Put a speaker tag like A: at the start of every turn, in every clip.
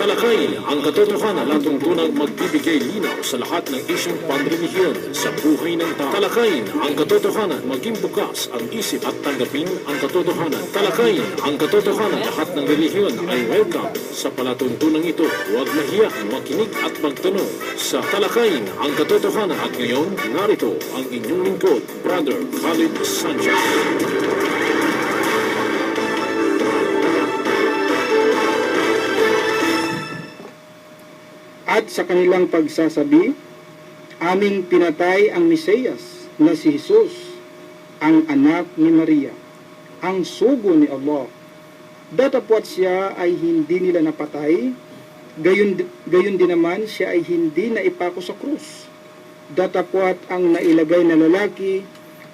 A: Talakayin ang katotohanan at tuntunang magbibigay linaw sa lahat ng isyong panrelihiyon sa buhay ng tao. Talakayin ang katotohanan, maging bukas ang isip at tanggapin ang katotohanan. Talakayin ang katotohanan, lahat ng relihiyon ay welcome sa palatuntunang ito. Huwag mahiya, makinig at magtanong sa Talakayin ang katotohanan. At ngayon, narito ang inyong lingkod, Brother Khalid Sanchez.
B: At sa kanilang pagsasabi, aming pinatay ang Mesiyas na si Jesus, ang anak ni Maria, ang sugo ni Allah. Datapwat siya ay hindi nila napatay, gayon din naman siya ay hindi naipako sa krus. Datapwat ang nailagay na lalaki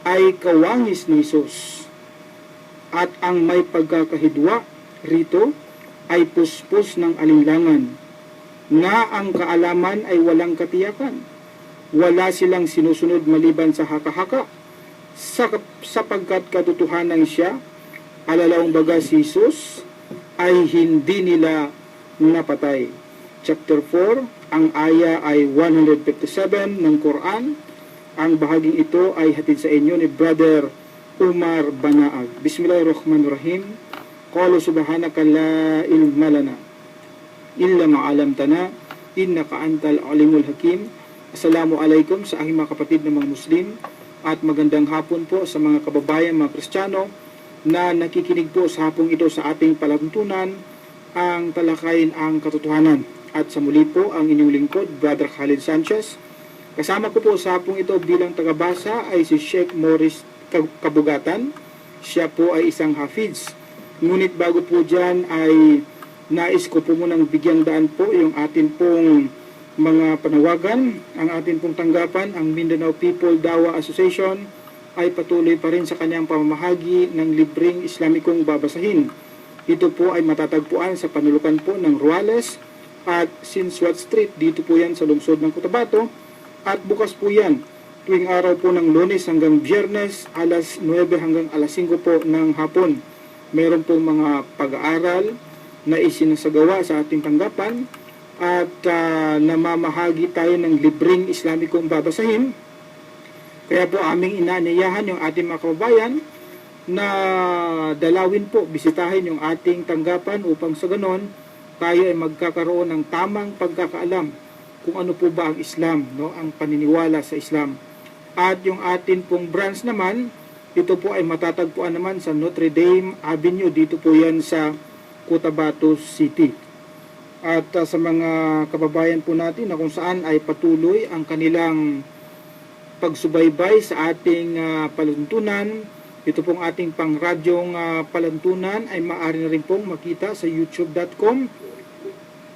B: ay kawangis ni Jesus, at ang may pagkakahidwa rito ay puspos ng alinlangan, na ang kaalaman ay walang katiyakan. Wala silang sinusunod maliban sa haka-haka, sapagkat katotohanan siya, alalawang baga si Jesus, ay hindi nila napatay. Chapter 4, ang aya ay 157 ng Quran. Ang bahaging ito ay hatid sa inyo ni Brother Umar Banaag. Bismillahirrahmanirrahim. Qala subhanaka la ilma lana illa ma'alamtana, innaka antal alimul hakim. Assalamualaikum sa aking mga kapatid na mga Muslim, at magandang hapon po sa mga kababayan, mga Kristiyano na nakikinig po sa hapong ito sa ating palatuntunan, ang Talakayin ang Katotohanan. At sa muli po ang inyong lingkod, Brother Khalid Sanchez. Kasama ko po sa hapong ito bilang tagabasa ay si Sheikh Morris Kabugatan. Siya po ay isang hafiz. Ngunit bago po dyan ay nais ko po munang bigyang daan po yung atin pong mga panawagan. Ang atin pong tanggapan, ang Mindanao People Dawa Association, ay patuloy pa rin sa kanyang pamamahagi ng libreng Islamikong babasahin. Ito po ay matatagpuan sa panulukan po ng Ruales at Sinswat Street. Dito po yan sa lungsod ng Cotabato. At bukas po yan tuwing araw po ng Lunes hanggang Biyernes, alas 9 hanggang alas 5 po ng hapon. Meron pong mga pag-aaral na isinasagawa sa ating tanggapan, at namamahagi tayo ng libreng Islamikong babasahin. Kaya po aming inaanyayahan yung ating mga kababayan na dalawin po, bisitahin yung ating tanggapan upang sa ganon tayo ay magkakaroon ng tamang pagkakaalam kung ano po ba ang Islam, no? Ang paniniwala sa Islam. At yung atin pong branch naman, ito po ay matatagpuan naman sa Notre Dame Avenue. Dito po yan sa Cotabato City. At sa mga kababayan po natin na kung saan ay patuloy ang kanilang pagsubaybay sa ating palantunan, ito pong ating pangradyong palantunan ay maaari na rin pong makita sa youtube.com.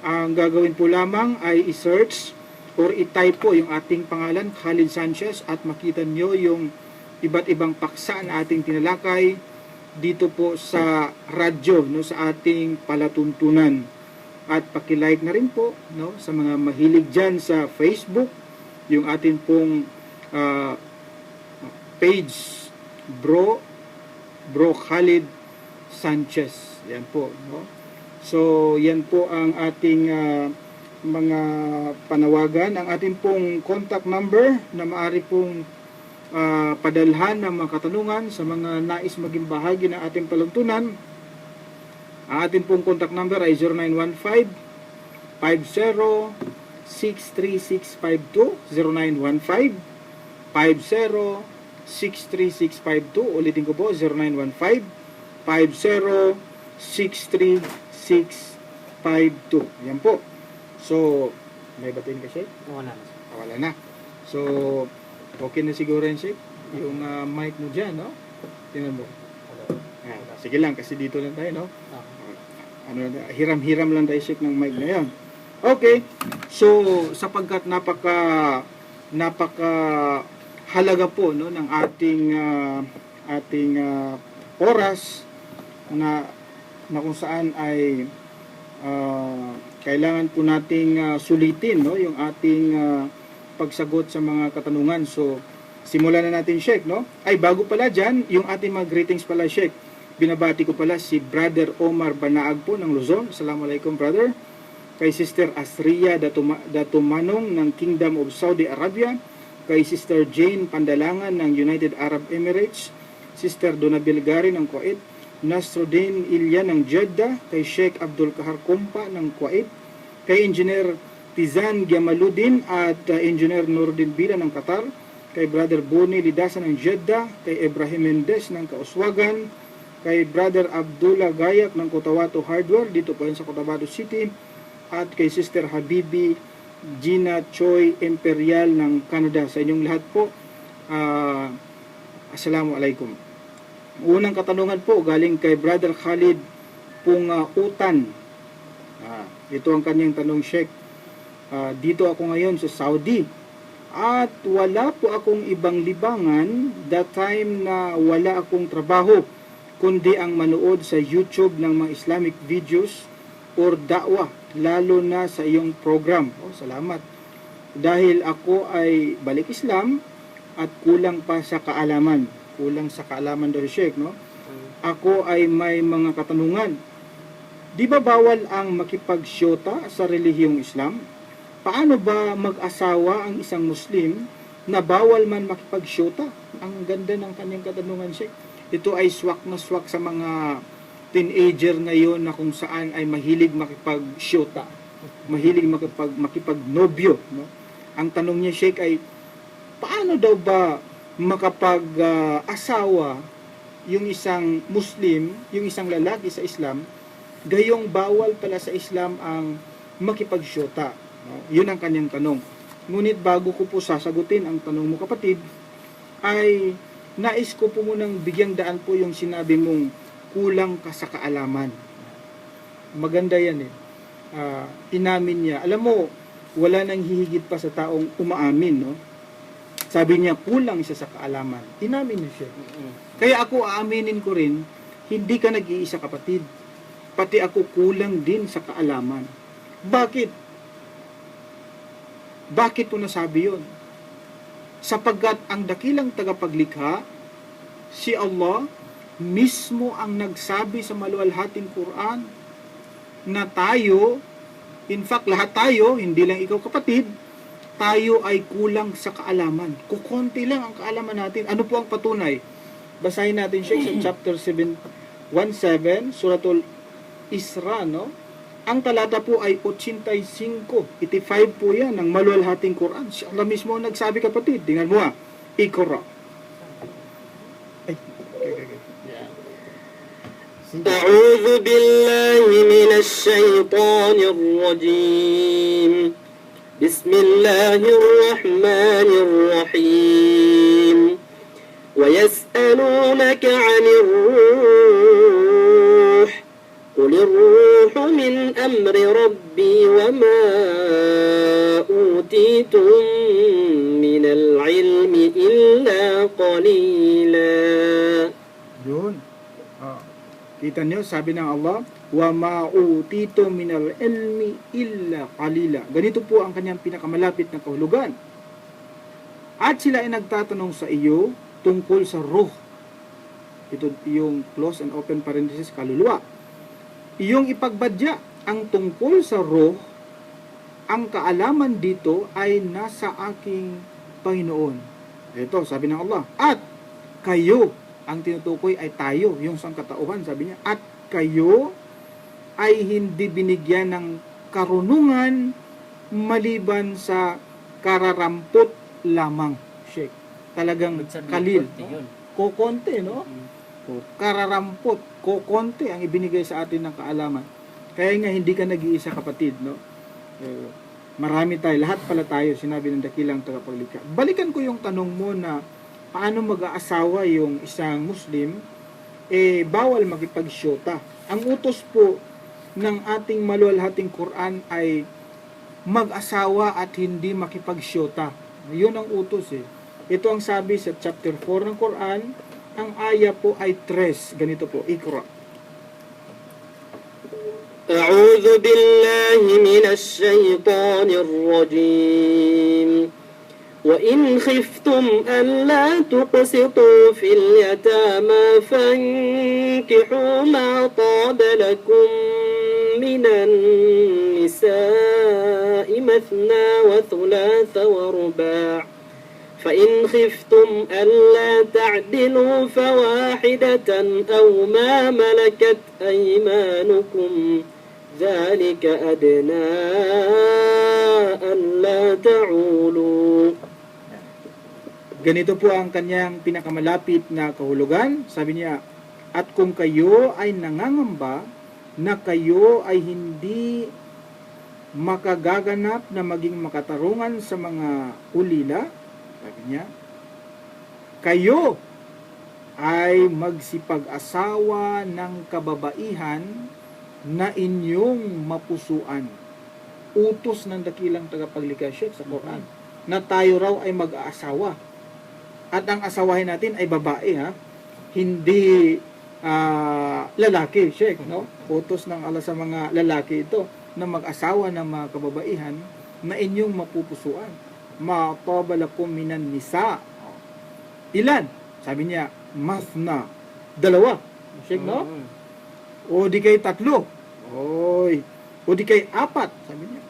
B: Ang gagawin po lamang ay i-search or i-type po yung ating pangalan, Khalid Sanchez, at makita nyo yung iba't ibang paksa na ating tinalakay dito po sa radyo, no, sa ating palatuntunan. At paki-like na rin po, no, sa mga mahilig dyan sa Facebook, yung atin pong page, Bro Khalid Sanchez. Yan po, no? So yan po ang ating mga panawagan. Ang ating pong contact number na maaari pong padalhan ng mga katanungan sa mga nais maging bahagi ng ating palantunan. Ang ating pong contact number ay 0915-50-63652, 0915-50-63652. Ulitin ko po, 0915-50-63652. Yan po. So, may batiin ka, Sheikh?
C: Wala na.
B: Wala na. So, okay na siguro yan, Sheikh? Yung mic mo dyan, no? Tingnan mo. Sige lang, kasi dito lang tayo, no? Hiram-hiram lang tayo, Sheikh, ng mic na yan. Okay. So, sapagkat napaka halaga po, no, ng ating oras na kung saan ay kailangan po nating sulitin, no, yung ating pagsagot sa mga katanungan. So, simulan na natin, Sheikh, no? Ay, bago pala dyan, yung ating mga greetings pala, Sheikh. Binabati ko pala si Brother Omar Banaag po ng Luzon. Assalamualaikum, brother. kay Sister Asria Datumanong ng Kingdom of Saudi Arabia, kay Sister Jane Pandalangan ng United Arab Emirates, Sister Dona Bilgari ng Kuwait, Nasruddin Ilya ng Jeddah, kay Sheikh Abdul Kahar Kumpa ng Kuwait, kay Engineer Tizan Giamaluddin at Engineer Nuruddin Bila ng Qatar, kay Brother Boni Lidasa ng Jeddah, kay Ibrahim Mendez ng Kauswagan, kay Brother Abdullah Gayak ng Cotabato Hardware, dito po yan sa Cotabato City, at kay Sister Habibi Gina Choi Imperial ng Canada. Sa inyong lahat po, Assalamualaikum. Unang katanungan po galing kay Brother Khalid Pungutan. Ito ang kanyang tanong, Sheikh. Dito ako ngayon sa Saudi at wala po akong ibang libangan that time na wala akong trabaho kundi ang manood sa YouTube ng mga Islamic videos or da'wah, lalo na sa iyong program. Salamat. Dahil ako ay balik Islam at kulang pa sa kaalaman. Kulang sa kaalaman daw, Sheikh, no? Ako ay may mga katanungan. Di ba bawal ang makipagsyota sa relihiyong Islam? Paano ba mag-asawa ang isang Muslim na bawal man makipagsyota? Ang ganda ng kanyang katanungan, Sheikh. Ito ay swak na swak sa mga teenager ngayon na kung saan ay mahilig makipagsyota, mahilig makipagnobyo, no? Ang tanong niya, Sheikh, ay paano daw ba makapag-asawa yung isang Muslim, yung isang lalaki sa Islam, gayong bawal pala sa Islam ang makipagsyota? No? Yun ang kanyang tanong. Ngunit bago ko po sasagutin ang tanong mo, kapatid, ay nais ko po munang bigyang daan po yung sinabi mong kulang ka sa kaalaman. Maganda yan eh. Inamin niya. Alam mo, wala nang hihigit pa sa taong umaamin, no? Sabi niya, kulang siya sa kaalaman. Inamin niya siya. Kaya ako aaminin ko rin, hindi ka nag-iisa, kapatid. Pati ako kulang din sa kaalaman. Bakit? Bakit po nasabi yun? Sapagkat ang dakilang tagapaglikha, si Allah, mismo ang nagsabi sa maluwalhating Quran na tayo, in fact, lahat tayo, hindi lang ikaw, kapatid, tayo ay kulang sa kaalaman. Kukunti lang ang kaalaman natin. Ano po ang patunay? Basahin natin siya sa chapter 17, Suratul Isra, no? Ang talata po ay 85 po yan ng maluwalhating Quran. Si Allah mismo ang nagsabi, kapatid. Tingnan mo Iqra.
C: أعوذ بالله من الشيطان الرجيم بسم الله الرحمن الرحيم ويسألونك عن الروح قل الروح من أمر ربي وما أوتيتم من العلم إلا قليلا.
B: Yun. Kita niyo, sabi ng Allah, wa ma'utito minal ilmi illa qalila. Ganito po ang kanyang pinakamalapit na kahulugan. At sila ay nagtatanong sa iyo tungkol sa ruh. Ito yung close and open parenthesis, kaluluwa. Iyong ipagbadya ang tungkol sa ruh, ang kaalaman dito ay nasa aking Panginoon. Ito, sabi ng Allah. At kayo, ang tinutukoy ay tayo, yung sangkatauhan, sabi niya, at kayo ay hindi binigyan ng karunungan maliban sa kararampot lamang. Sheikh, talagang kalil. No? Kokonte, no? Kararampot, kokonte ang ibinigay sa atin ng kaalaman. Kaya nga hindi ka nag-iisa, kapatid, no? Marami tayo, lahat pala tayo, sinabi ng dakilang tagapaglikha. Balikan ko yung tanong mo na paano mag-aasawa yung isang Muslim, bawal makipagsyota. Ang utos po ng ating maluwalhating Quran ay mag-asawa at hindi makipagsyota. Yun ang utos eh. Ito ang sabi sa chapter 4 ng Quran, ang aya po ay 3. Ganito po, Iqra.
C: أعوذ بالله من الشيطان الرجيم وإن خفتم ألا تقسطوا في اليتامى فانكحوا ما طاب لكم من النساء مثنى وثلاث ورباع فإن خفتم ألا تعدلوا فواحدة أو ما ملكت أيمانكم ذلك أدنى ألا تعولوا.
B: Ganito po ang kanyang pinakamalapit na kahulugan. Sabi niya, at kung kayo ay nangangamba na kayo ay hindi makagaganap na maging makatarungan sa mga ulila, sabi niya, kayo ay magsipag-asawa ng kababaihan na inyong mapusuan. Utos ng dakilang tagapaglikha sa Quran na tayo raw ay mag-aasawa. At ang asawahin natin ay babae, ha? Hindi lalaki, Sheikh, no? Utos ng Allah sa mga lalaki ito na mag-asawa ng mga kababaihan na inyong mapupusuan. Ma tabalakum minan nisa. Ilan? Sabi niya, mathna. 2. Sheikh, no? O di kay 3. Oy. O di kay 4. Sabi niya.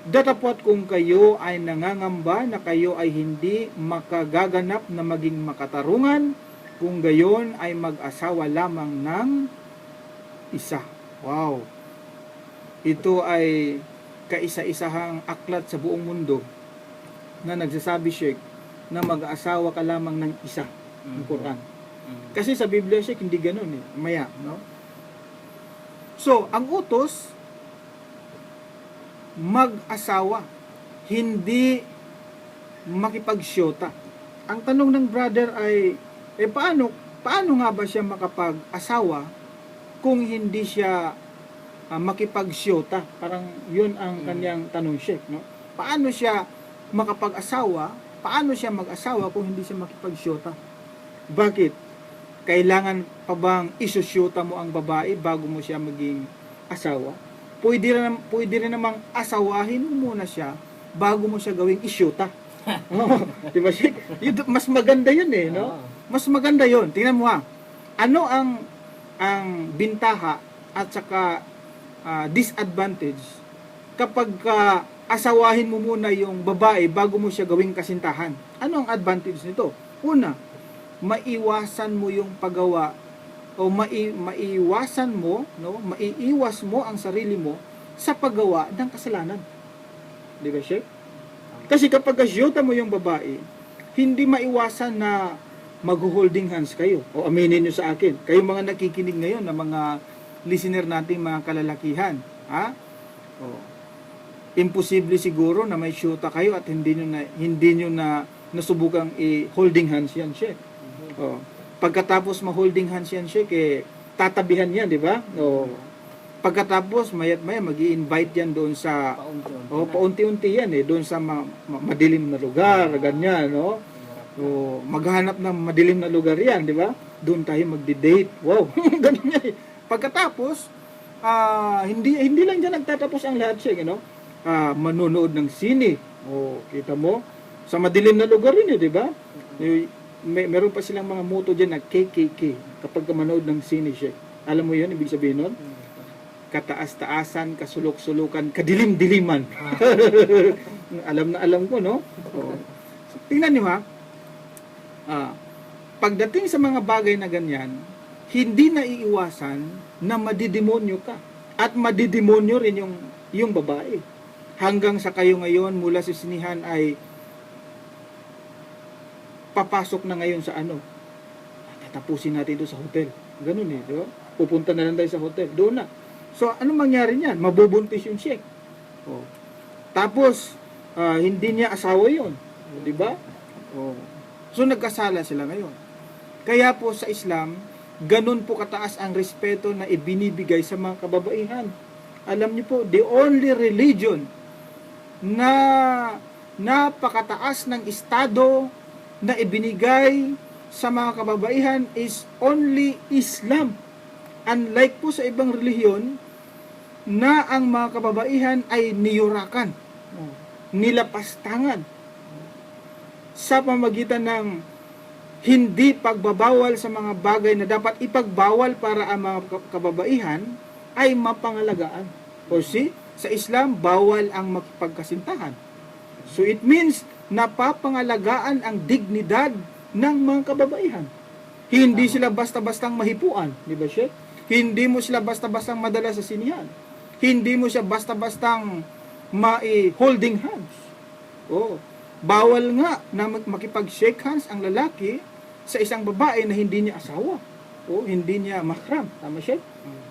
B: Datapwat kung kayo ay nangangamba na kayo ay hindi makagaganap na maging makatarungan, kung gayon ay mag-asawa lamang ng isa. Wow! Ito ay kaisa-isahang aklat sa buong mundo na nagsasabi, Sheikh, na mag-asawa ka lamang ng isa ng Quran. Kasi sa Biblia, Sheikh, hindi ganun eh. Maya, no? So, ang utos, mag-asawa, hindi makipagsyota. Ang tanong ng brother ay, paano nga ba siya makapag-asawa kung hindi siya makipagsyota? Parang yun ang kanyang tanong, Sheikh, no? Paano siya makapag-asawa? Paano siya mag-asawa kung hindi siya makipagsyota? Bakit? Kailangan pa bang isusyota mo ang babae bago mo siya maging asawa? Pwede rin namang asawahin mo muna siya bago mo siya gawing isyuta. Diba, Sheikh? Mas maganda yun eh, no? Mas maganda yun. Tingnan mo ha. Ano ang bintaha at saka disadvantage kapag asawahin mo muna yung babae bago mo siya gawing kasintahan? Ano ang advantage nito? Una, maiwasan mo yung paggawa o maiiwasan mo, no? Maiiwas mo ang sarili mo sa paggawa ng kasalanan. Di ba, Sheikh? Kasi kapag asyota mo yung babae, hindi maiwasan na mag-holding hands kayo. O aminin nyo sa akin, kayo mga nakikinig ngayon na mga listener nating mga kalalakihan, ha? O, imposible siguro na may syota kayo at hindi nyo na nasubukang i-holding hands yan, Sheikh. O, pagkatapos ma-holding hands yan, Sheikh, tatabihan yan, di ba? O, pagkatapos, mayat-maya, mag-i-invite yan doon sa, paunti-unti yan, doon sa madilim na lugar, ganyan, no? O, maghanap ng madilim na lugar yan, di ba? Doon tayo magdi-date. Wow, ganyan yan. Pagkatapos, hindi lang dyan nagtatapos ang lahat, Sheikh, no? Manonood ng sine. O, kita mo? Sa madilim na lugar rin, di ba? Meron pa silang mga motto dyan na KKK kapag manood ng sine, Sheikh. Alam mo yun, ibig sabihin nun? Kataas-taasan, kasulok-sulukan, kadilim-diliman. alam ko, no? So, tingnan nyo ha, pagdating sa mga bagay na ganyan, hindi na iiwasan na madidemonyo ka. At madidemonyo rin yung babae. Hanggang sa kayo ngayon, mula sa sinihan ay papasok na ngayon sa tatapusin natin ito sa hotel. Ganun eh, di ba? Pupunta na lang tayo sa hotel. Doon na. So, ano mangyari niyan? Mabubuntis yung Sheikh. Oh. Tapos, hindi niya asawa yun. Di ba? Oh. So, nagkasala sila ngayon. Kaya po sa Islam, ganun po kataas ang respeto na ibinibigay sa mga kababaihan. Alam niyo po, the only religion na napakataas ng estado na ibinigay sa mga kababaihan is only Islam. Unlike po sa ibang relihiyon na ang mga kababaihan ay niyurakan, nilapastangan sa pamagitan ng hindi pagbabawal sa mga bagay na dapat ipagbawal para ang mga kababaihan ay mapangalagaan. O sa Islam, bawal ang makipagkasintahan. So it means, napapangalagaan ang dignidad ng mga kababaihan. Hindi sila basta-bastang mahipuan, di ba, Sheikh? Hindi mo sila basta-bastang madala sa sinihan. Hindi mo siya basta-bastang holding hands. Oh, bawal nga na makipag-shake hands ang lalaki sa isang babae na hindi niya asawa. O hindi niya mahram. Tama, Sheikh?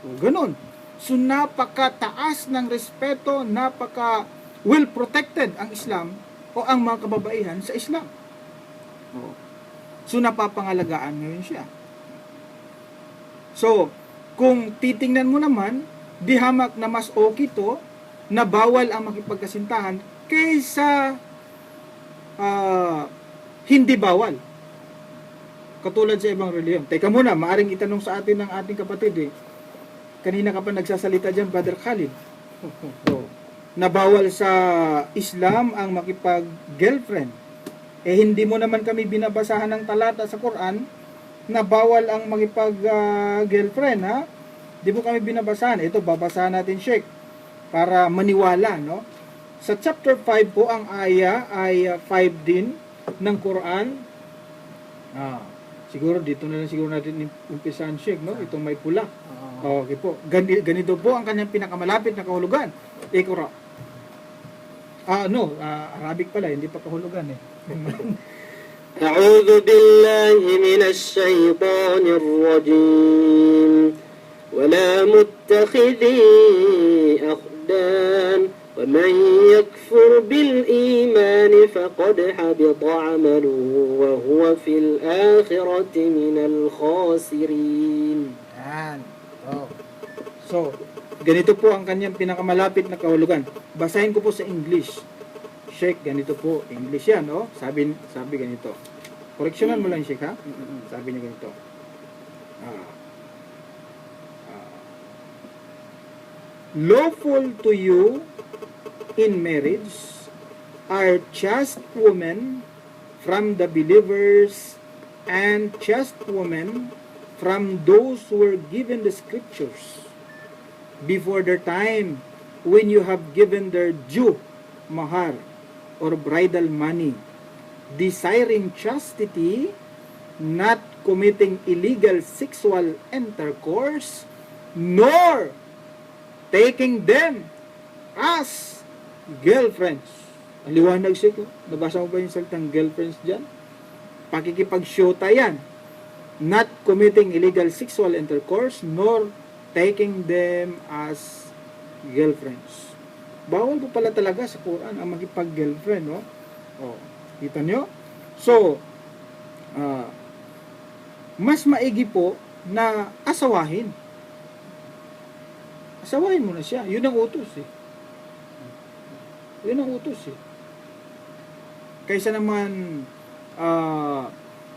B: O, ganun. So, napakataas ng respeto, napaka well protected ang Islam o ang mga kababaihan sa Islam. O, so, napapangalagaan ngayon siya. So, kung titingnan mo naman, di hamak na mas okay to na bawal ang makipagkasintahan kaysa hindi bawal. Katulad sa ibang reliyon. Teka muna, maaring itanong sa atin ng ating kapatid Kanina ka pa nagsasalita dyan, Brother Khalid. Na bawal sa Islam ang makipag-girlfriend. Hindi mo naman kami binabasahan ng talata sa Quran na bawal ang makipag-girlfriend, ha? Di mo kami binabasahan. Ito, babasahan natin, Sheikh, para maniwala, no? Sa chapter 5 po, ang aya ay 5 din ng Quran. Siguro, dito na lang siguro natin umpisahan, Sheikh, no? Itong may pula. Okay po. Ganito po ang kanyang pinakamalapit na kahulugan. Iqra. Arabic pala, hindi pa kahulugan
C: أعوذ بالله من الشيطان الرجيم ولا متخذي أخدان ومن يكفر بالإيمان فقد حبط عمله وهو في الآخرة من الخاسرين.
B: So, ganito po ang kanyang pinakamalapit na kahulugan. Basahin ko po sa English. Sheikh, ganito po. English yan, no? Sabi ganito. Koreksyonan mo lang, Sheikh, ha? Sabi niya ganito. Lawful to you in marriage are chaste women from the believers and chaste women from those who were given the scriptures before their time, when you have given their due mahar or bridal money, desiring chastity, not committing illegal sexual intercourse, nor taking them as girlfriends. Ang liwanag, siya. Nabasa mo ba yung salitang girlfriends dyan? Pakikipag-syota yan. Not committing illegal sexual intercourse, nor taking them as girlfriends. Bawal po pala talaga sa Quran ang magipag-girlfriend, no? Kita nyo? So, mas maigi po na asawahin. Asawahin mo na siya. Yun ang utos, Yun ang utos, Kaysa naman,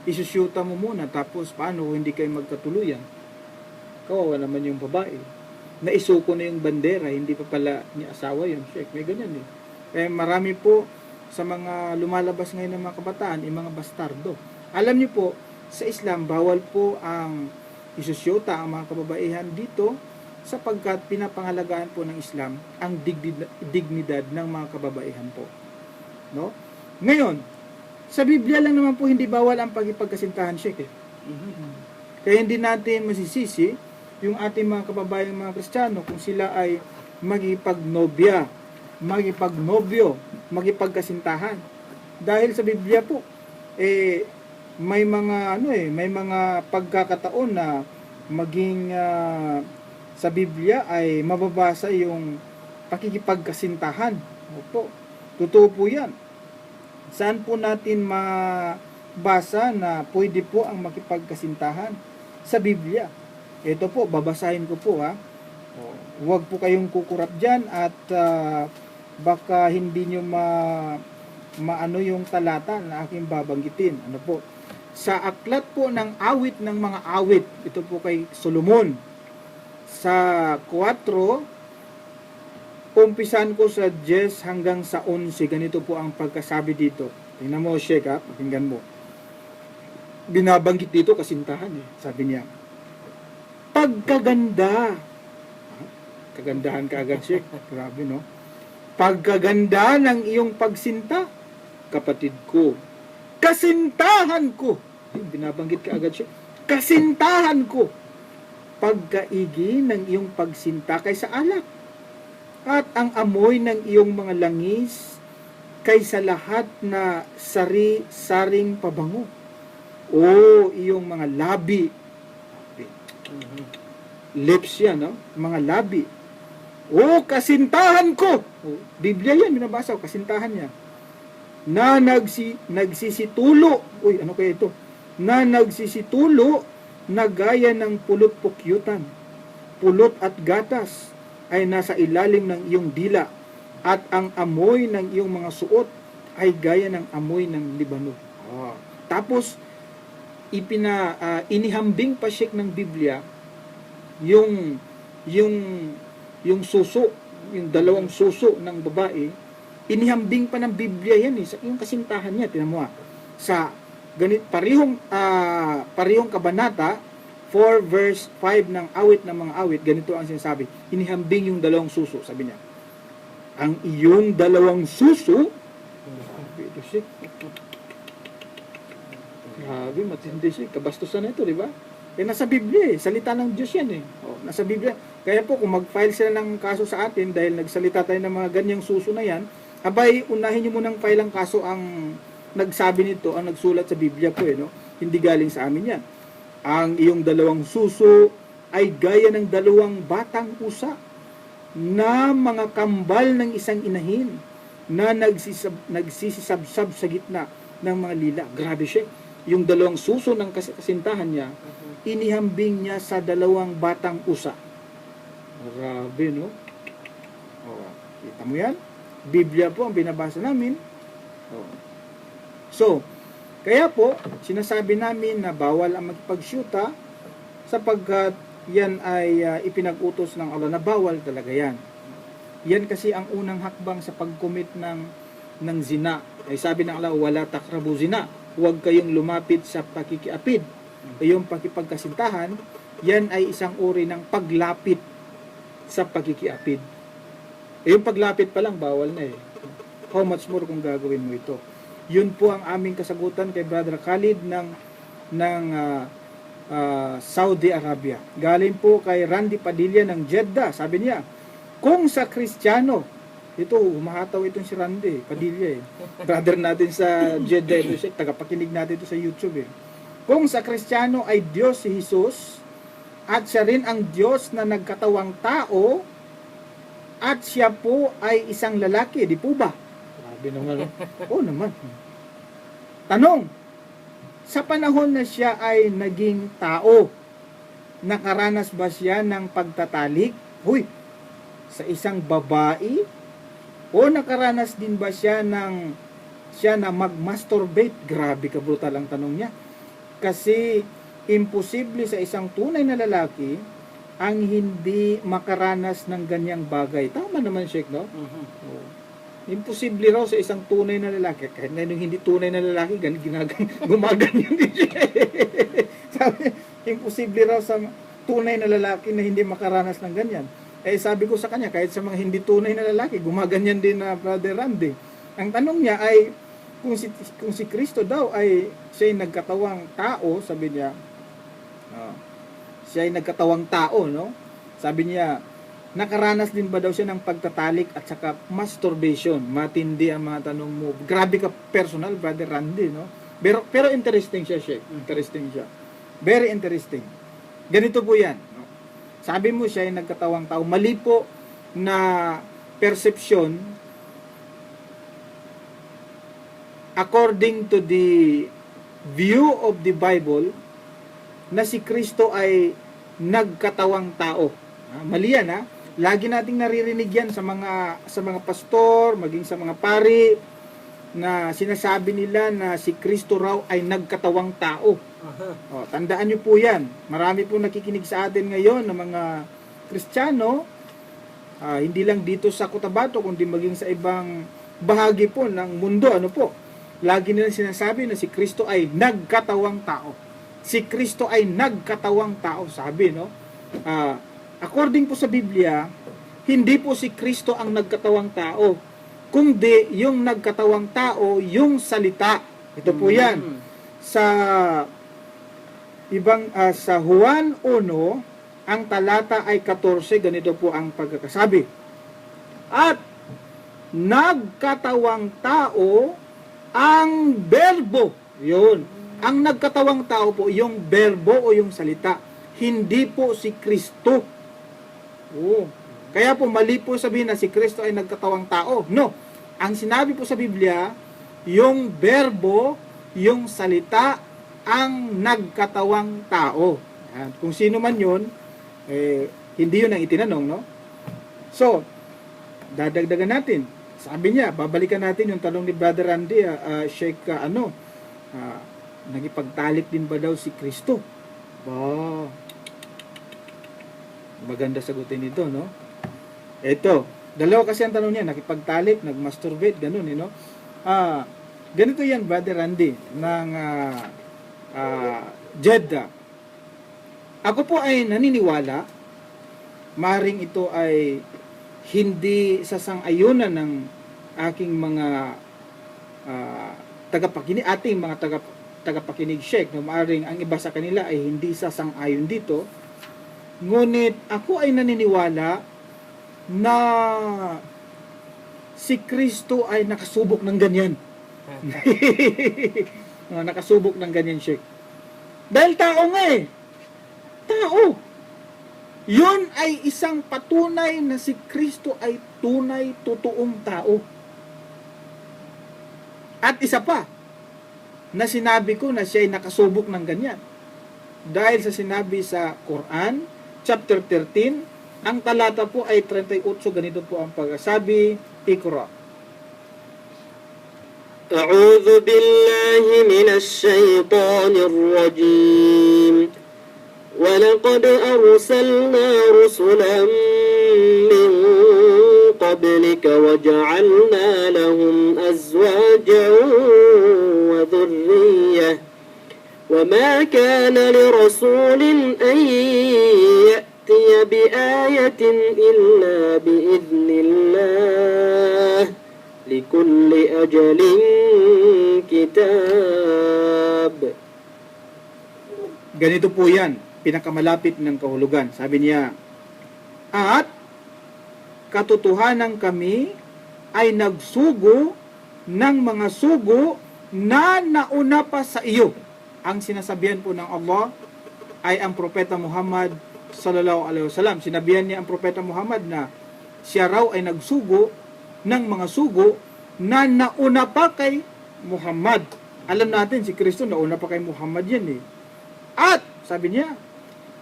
B: isusyuta mo muna, tapos paano hindi kayo magkatuluyan? Kawawa naman yung babae. Naisuko na yung bandera, hindi pa pala ni asawa yun. Sheikh, may ganyan Kaya marami po sa mga lumalabas ngayon ng mga kabataan, yung mga bastardo. Alam niyo po, sa Islam, bawal po ang isusyota ang mga kababaihan dito sapagkat pinapangalagaan po ng Islam ang dignidad ng mga kababaihan po. No? Ngayon, sa Biblia lang naman po hindi bawal ang pagkipagkasintahan, Sheikh. Kaya hindi natin masisisi yung ating mga kababayang mga Kristiyano kung sila ay magipag-nobya, magipag-nobyo, magipagkasintahan. Dahil sa Biblia po, may mga may mga pagkakataon na maging sa Biblia ay mababasa yung pakikipagkasintahan. Opo. Totoo po 'yan. Saan po natin mabasa na pwede po ang makipagkasintahan? Sa Biblia. Ito po, babasahin ko po Huwag po kayong kukurap dyan at baka hindi nyo maano yung talata na aking babanggitin. Ano po? Sa aklat po ng awit ng mga awit, ito po kay Solomon. Sa 4, umpisan ko sa 10 hanggang sa 11, ganito po ang pagkasabi dito. Tingnan mo, Sheikh, pakinggan mo. Binabanggit dito kasintahan, sabi niya. Pagkaganda. Kagandahan ka agad siya. Grabe, no? Pagkaganda ng iyong pagsinta, kapatid ko. Kasintahan ko. Ay, binabanggit ka agad siya. Kasintahan ko. Pagkaigi ng iyong pagsinta kaysa alak. At ang amoy ng iyong mga langis kaysa lahat na sari-saring pabango. O iyong mga labi. Lips yan, no? Mga labi. O kasintahan ko. O, Biblia yan, binabasa ko, kasintahan niya. Na nagsisitulo. Uy, ano kaya ito? Na nagsisitulo na gaya ng pulot-pukyutan. Pulot at gatas ay nasa ilalim ng iyong dila. At ang amoy ng iyong mga suot ay gaya ng amoy ng Libanon. Tapos, inihambing pa siya ng Biblia yung suso, yung dalawang suso ng babae, inihambing pa ng Biblia yan yung kasintahan niya, tinan mo sa parihong kabanata 4 verse 5 ng awit ng mga awit, ganito ang sinasabi, inihambing yung dalawang suso, sabi niya, ang iyong dalawang suso, grabe, matindi siya, kabastusan na ito, di ba? Nasa Biblia salita ng Diyos yan nasa Biblia. Kaya po kung mag-file sila ng kaso sa atin dahil nagsalita tayo ng mga ganyang suso na yan, abay, unahin nyo munang file ang kaso ang nagsabi nito, ang nagsulat sa Biblia po no? Hindi galing sa amin yan. Ang iyong dalawang suso ay gaya ng dalawang batang usa na mga kambal ng isang inahin na nagsisisabsab sa gitna ng mga lila. Grabe siya. Yung dalawang suso ng kasintahan niya, inihambing niya sa dalawang batang usa. Grabe, no? Kita mo yan? Biblia po ang binabasa namin. So, kaya po, sinasabi namin na bawal ang magpagsyuta sapagkat yan ay ipinag-utos ng Allah na bawal talaga yan. Yan kasi ang unang hakbang sa pag-commit ng zina. Ay sabi ng Allah, wala takrabu zina. Huwag kayong lumapit sa pakikiapid. Yung pakipagkasintahan, yan ay isang uri ng paglapit sa pakikiapid. Yung paglapit pa lang, bawal na How much more kung gagawin mo ito? Yun po ang aming kasagutan kay Brother Khalid ng Saudi Arabia. Galing po kay Randy Padilla ng Jeddah. Sabi niya, kung sa Kristiyano, ito, humahataw itong si Randy Padilla brother natin sa Jeddah, ito siya, tagapakinig natin ito sa YouTube Kung sa Kristiyano ay Diyos si Jesus, at siya rin ang Diyos na nagkatawang tao, at siya po ay isang lalaki, di po ba? Grabe naman. Oo naman. Tanong, sa panahon na siya ay naging tao, nakaranas ba siya ng pagtatalik? Sa isang babae? O nakaranas din ba siya na mag-masturbate? Grabe ka brutal ang tanong niya. Kasi imposible sa isang tunay na lalaki ang hindi makaranas ng ganyang bagay. Tama naman, Sheikh, no? Imposible raw sa isang tunay na lalaki. Kahit na yung hindi tunay na lalaki, gumaganyan din siya. Sabi, imposible raw sa tunay na lalaki na hindi makaranas ng ganyan. Sabi ko sa kanya, kahit sa mga hindi tunay na lalaki, gumaganyan din na Brother Randy. Ang tanong niya ay, kung si Kristo daw ay siya ay nagkatawang tao, sabi niya, siya ay nagkatawang tao, no? Sabi niya, nakaranas din ba daw siya ng pagtatalik at saka masturbation? Matindi ang mga tanong mo. Grabe ka personal, Brother Randy, no? Pero interesting siya, Sheikh. Interesting siya. Very interesting. Ganito po yan. No? Sabi mo siya ay nagkatawang tao. Mali po na perception according to the view of the Bible na si Kristo ay nagkatawang tao. Mali yan, ha? Lagi nating naririnig yan sa mga pastor, maging sa mga pari, na sinasabi nila na si Kristo raw ay nagkatawang tao. Tandaan nyo po yan. Marami po nakikinig sa atin ngayon ng mga Kristiyano, hindi lang dito sa Cotabato, kundi maging sa ibang bahagi po ng mundo. Lagi nila sinasabi na si Kristo ay nagkatawang tao. Si Kristo ay nagkatawang tao, sabi, no? According po sa Biblia, hindi po si Kristo ang nagkatawang tao, kundi yung nagkatawang tao, yung salita. Ito po yan. Sa sa Juan 1, ang talata ay 14, ganito po ang pagkakasabi. At nagkatawang tao ang berbo. Yun. Ang nagkatawang tao po, yung berbo o yung salita. Hindi po si Kristo. Oh. Kaya po mali po sabihin na si Kristo ay nagkatawang tao. No. Ang sinabi po sa Biblia, yung berbo, yung salita, ang nagkatawang tao. At kung sino man yun, hindi yun ang itinanong, no? So, dadagdagan natin. Sabi niya, babalikan natin yung tanong ni Brother Randy, Sheikh, nagipagtalik din ba daw si Kristo? Ba, maganda sagutin ito, no? Ito, dalawa kasi ang tanong niya, nakipagtalik, nagmasturbate, ganun, no? Ganito yan, Brother Randy, ng Jeddah. Ako po ay naniniwala, maring ito ay hindi sasang-ayunan ng aking mga ating mga tagapakinig, Sheikh, no, maring ang iba sa kanila ay hindi sasang-ayon dito. Ngunit ako ay naniniwala na si Kristo ay nakasubok ng ganyan. Nakasubok ng ganyan, Sheikh. Dahil tao nga eh. Tao. Yun ay isang patunay na si Kristo ay tunay, totoong tao. At isa pa, na sinabi ko na siya ay nakasubok ng ganyan. Dahil sa sinabi sa Quran, chapter 13, ang talata po ay 38, ganito po ang pagsasabi, Iqra.
C: أعوذ بالله من الشيطان الرجيم ولقد أرسلنا رسلا من قبلك وجعلنا لهم أزواجا وذرية وما كان لرسول أن يأتي بآية إلا بإذن الله لكل أجل كتاب.
B: Ganito po yan, pinakamalapit ng kahulugan. Sabi niya, at katotohanan kami ay nagsugo ng mga sugo na nauna pa sa iyo. Ang sinasabihan po ng Allah ay ang Propeta Muhammad sallallahu alaihi wasallam. Sinabihan niya ang Propeta Muhammad na siya raw ay nagsugo ng mga sugo na nauna pa kay Muhammad. Alam natin si Kristo nauna pa kay Muhammad yan eh. At sabi niya,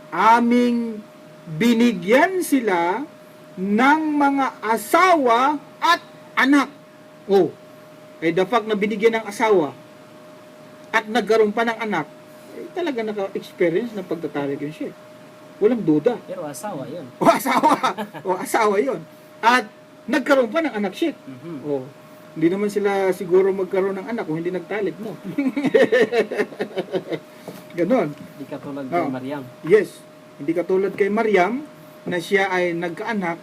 B: aming binigyan sila ng mga asawa at anak. Oh, eh the fact na binigyan ng asawa at nagkaroon pa ng anak, eh, talaga naka-experience ng pagtatalik yun siya. Walang duda.
D: Pero asawa yun.
B: O asawa. O asawa yun. At nagkaroon pa ng anak, Sheikh. Oh, hindi naman sila siguro magkaroon ng anak kung hindi nagtalik, no? Ganon.
D: Hindi katulad kay Maryam.
B: Yes. Hindi katulad kay Maryam na siya ay nagkaanak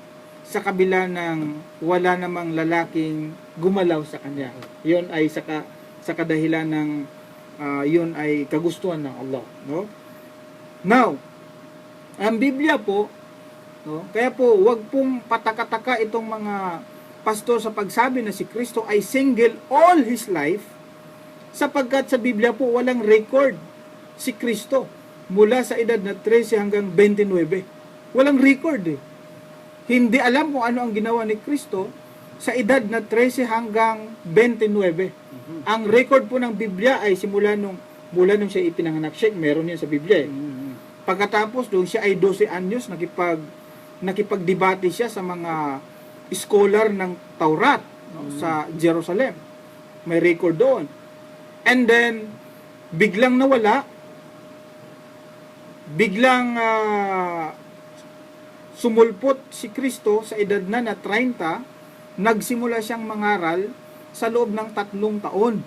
B: sa kabila ng wala namang lalaking gumalaw sa kanya. Yun ay sa kadahilan ng yun ay kagustuhan ng Allah, no? Now, ang Biblia po, no? Kaya po wag pong pataka-taka itong mga pastor sa pagsabi na si Kristo ay single all his life, sapagkat sa Biblia po walang record si Kristo mula sa edad na 13 hanggang 29. Walang record eh. Hindi alam kung ano ang ginawa ni Kristo sa edad na 13 hanggang 29. Ang record po ng Biblia ay mula nung siya ipinanganak siya, meron yan sa Biblia eh. Pagkatapos doon siya ay 12 anyos, nakipagdebate siya sa mga scholar ng Taurat, no, sa Jerusalem. May record doon. And then biglang nawala, biglang sumulpot si Kristo sa edad na 30, nagsimula siyang mangaral sa loob ng 3 taon.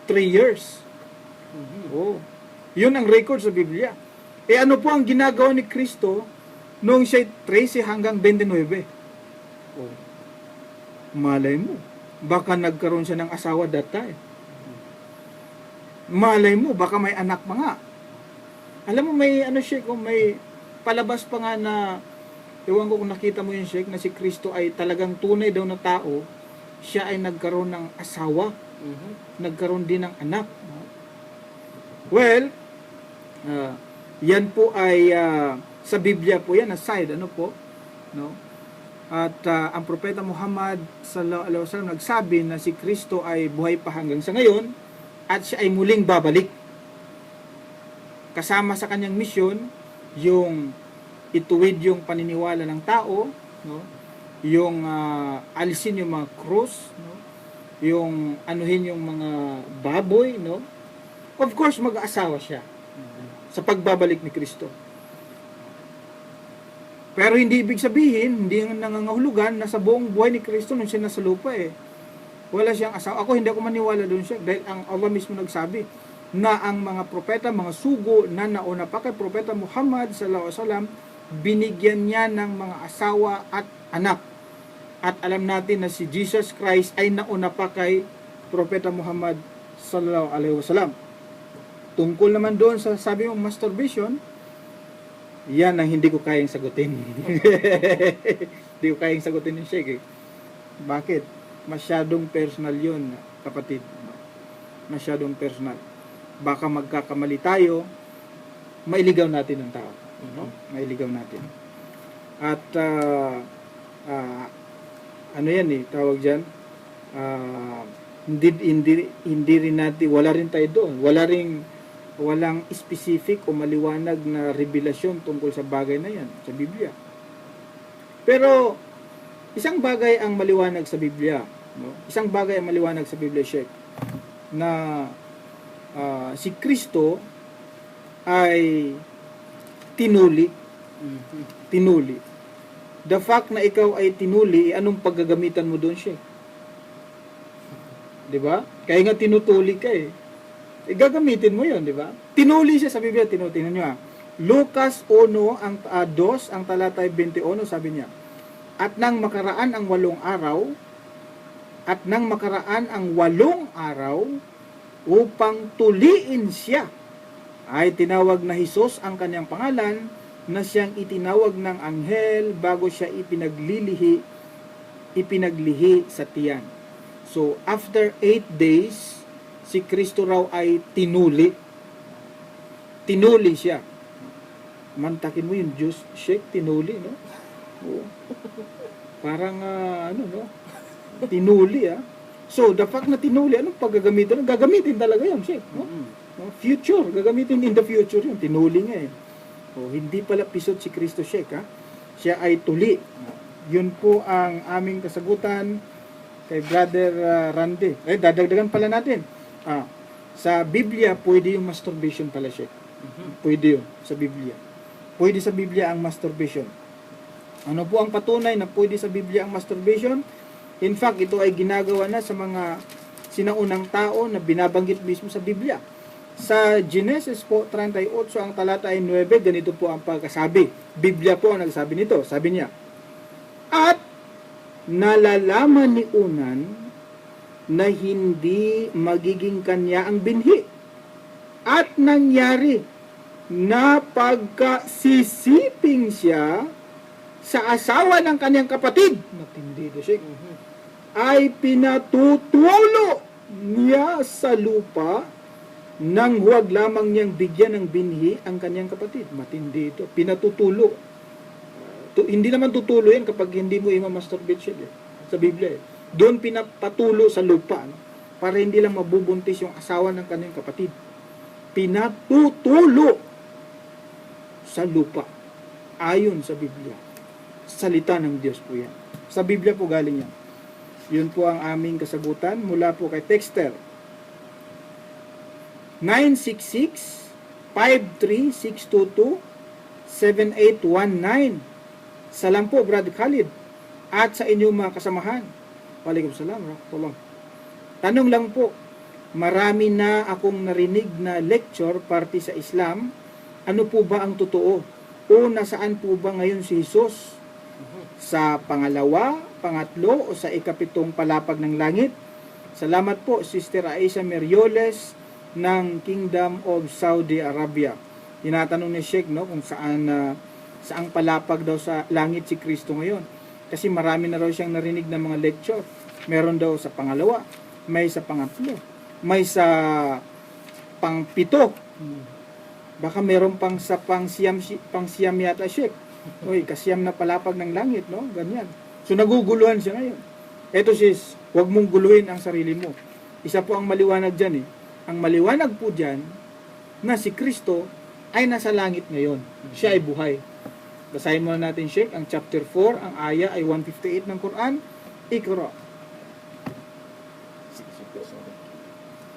B: 3 years. Oh. Yun ang record sa Biblia. Eh ano po ang ginagawa ni Kristo noong siya 13 hanggang 29? Oh. Malay mo, baka nagkaroon siya ng asawa that time. Malay mo, baka may anak pa nga. Alam mo, may ano siya, kung may palabas pa nga na, ewan ko kung nakita mo yun, Sheikh, na si Kristo ay talagang tunay daw na tao, siya ay nagkaroon ng asawa, nagkaroon din ng anak. Well, yan po ay sa Biblia po yan, aside, ano po, no? At ang propeta Muhammad sallallahu alaihi wasallam nagsabi na si Kristo ay buhay pa hanggang sa ngayon at siya ay muling babalik. Kasama sa kanyang misyon yung ituwid yung paniniwala ng tao, no? Yung alisin yung mga cross, no? Yung anuhin yung mga baboy, no? Of course, mag-aasawa siya sa pagbabalik ni Kristo. Pero hindi ibig sabihin, hindi nangangahulugan na sa buong buhay ni Kristo nung siya nasa lupa wala siyang asawa. Ako hindi ako maniwala doon siya dahil ang Allah mismo nagsabi na ang mga propeta, mga sugo na nauna pa kay propeta Muhammad sallallahu alaihi wasallam, binigyan niya ng mga asawa at anak. At alam natin na si Jesus Christ ay nauna pa kay propeta Muhammad sallallahu alaihi wasallam. Tungkol naman doon sa sabi mong masturbation, yan ang hindi ko kayang sagutin. Hindi ko kayang sagutin yung Sheikh. Bakit? Masyadong personal yun, kapatid. Masyadong personal. Baka magkakamali tayo, mailigaw natin ang tao. No? Mailigaw natin. At ano yan tawag dyan, hindi rin natin, wala rin tayo doon. Walang specific o maliwanag na revelasyon tungkol sa bagay na yan sa Biblia. Pero isang bagay ang maliwanag sa Biblia, no? Isang bagay ang maliwanag sa Biblia, Sheikh, na si Kristo ay tinuli. Tinuli. The fact na ikaw ay tinuli, anong paggagamitan mo doon, Sheikh? 'Di ba? Kaya nga tinutuli ka gagamitin mo 'yon, 'di ba? Tinuli siya sa Biblia, tingnan niyo Lucas 1 ang 2 ang talatay 21, sabi niya, at nang makaraan ang 8 araw upang tuliin siya, ay tinawag na Jesus ang kanyang pangalan, na siyang itinawag ng anghel bago siya ipinaglihi sa tiyan. So, after 8 days, si Kristo raw ay tinuli. Tinuli siya. Mantakin mo yung Diyos, Sheikh, tinuli, no? Oo. Parang, no? Tinuli, So, the fact na tinuli, anong paggagamitin? Gagamitin talaga yun, Sheikh, no? Future, gagamitin in the future yun. Tinuli nga, hindi pala pisot si Kristo, Sheikh, Siya ay tuli. Yun po ang aming kasagutan kay Brother Randy. Dadagdagan pala natin. Sa Biblia, pwede yung masturbation pala, Sheikh. Pwede yun sa Biblia. Pwede sa Biblia ang masturbation. Ano po ang patunay na pwede sa Biblia ang masturbation? In fact, ito ay ginagawa na sa mga sinaunang tao na binabanggit mismo sa Biblia. Sa Genesis po 38 ang talata ay 9, ganito po ang pagkasabi. Biblia po ang nagsabi nito. Sabi niya, at nalalaman ni Unan na hindi magiging kanya ang binhi. At nangyari na pagkasisiping siya sa asawa ng kanyang kapatid, matindi ito, Sheikh, ay pinatutulo niya sa lupa nang huwag lamang niyang bigyan ng binhi ang kanyang kapatid. Matindi ito. Pinatutulo. Hindi naman tutulo yan kapag hindi mo i-masturbate siya sa Biblia. Doon pinapatulo sa lupa, para hindi lang mabubuntis yung asawa ng kanyang kapatid. Pinatutulo sa lupa. Ayon sa Biblia. Salita ng Diyos po yan. Sa Biblia po galing yan. Yun po ang aming kasagutan mula po kay Texter 966-53622-7819. Salam po, Brad Khalid, at sa inyong mga kasamahan. Waalaikumsalam, rahmatullah. Tanong lang po, marami na akong narinig na lecture parte sa Islam. Ano po ba ang totoo? O nasaan po ba ngayon si Jesus? Sa pangalawa, pangatlo o sa ikapitong palapag ng langit. Salamat po, Sister Aisha Merioles ng Kingdom of Saudi Arabia. Tinatanong ni Sheikh, no, kung saang palapag daw sa langit si Kristo ngayon. Kasi marami na raw siyang narinig ng mga lecture. Meron daw sa pangalawa, may sa pangatlo, may sa pangpito. Baka meron pang sa pangsiyam yata, Sheikh. Uy, kasiyam na palapag ng langit, no? Ganyan. So naguguluhan siya ngayon. Eto sis, huwag mong guluhin ang sarili mo. Isa po ang maliwanag dyan eh. Ang maliwanag po dyan na si Kristo ay nasa langit ngayon. Siya ay buhay. Basahin muna natin, Sheikh, ang chapter 4, ang aya ay 158 ng Quran. Iqra.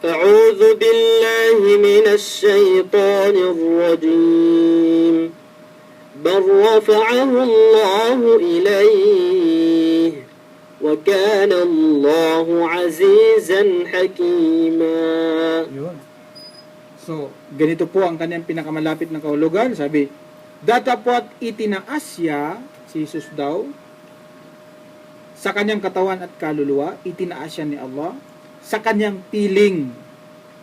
C: أعوذ بالله من الشيطان الرجيم بل رفعه الله إليه وكان الله عزيزا حكيما.
B: Yun. So, ganito po ang kanyang pinakamalapit na kahulugan. Sabi, datapwat itinaas siya, si Jesus daw, sa kanyang katawan at kaluluwa, itinaas siya ni Allah, sa kanyang piling.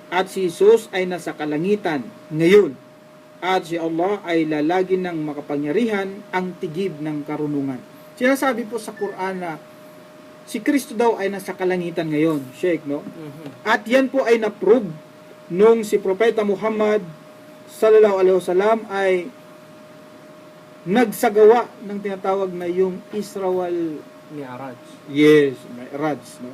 B: At si Jesus ay nasa kalangitan ngayon. At si Allah ay lalagi ng makapangyarihan ang tigib ng karunungan. Sinasabi po sa Quran na si Kristo daw ay nasa kalangitan ngayon, Sheikh, no? At yan po ay na-prove nung si Propeta Muhammad sallallahu alaihi wasallam ay nagsagawa ng tinatawag na yung Israel
D: Mi'raj.
B: Yes, Mi'raj, no?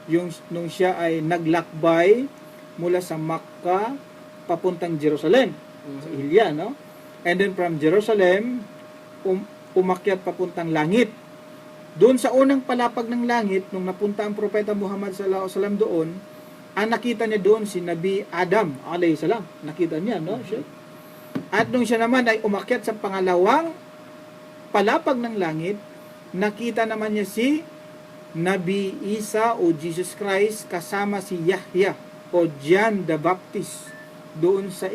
B: Yung nung siya ay naglakbay mula sa Makkah papuntang Jerusalem, sa Ilya, no? And then from Jerusalem umakyat papuntang langit. Doon sa unang palapag ng langit nung napunta ang Propeta Muhammad sallallahu alaihi wasallam doon, ang nakita niya doon si Nabi Adam alayhi salam. Nakita niya, no? At nung siya naman ay umakyat sa pangalawang palapag ng langit, nakita naman niya si Nabi Isa o Jesus Christ kasama si Yahya o John the Baptist doon sa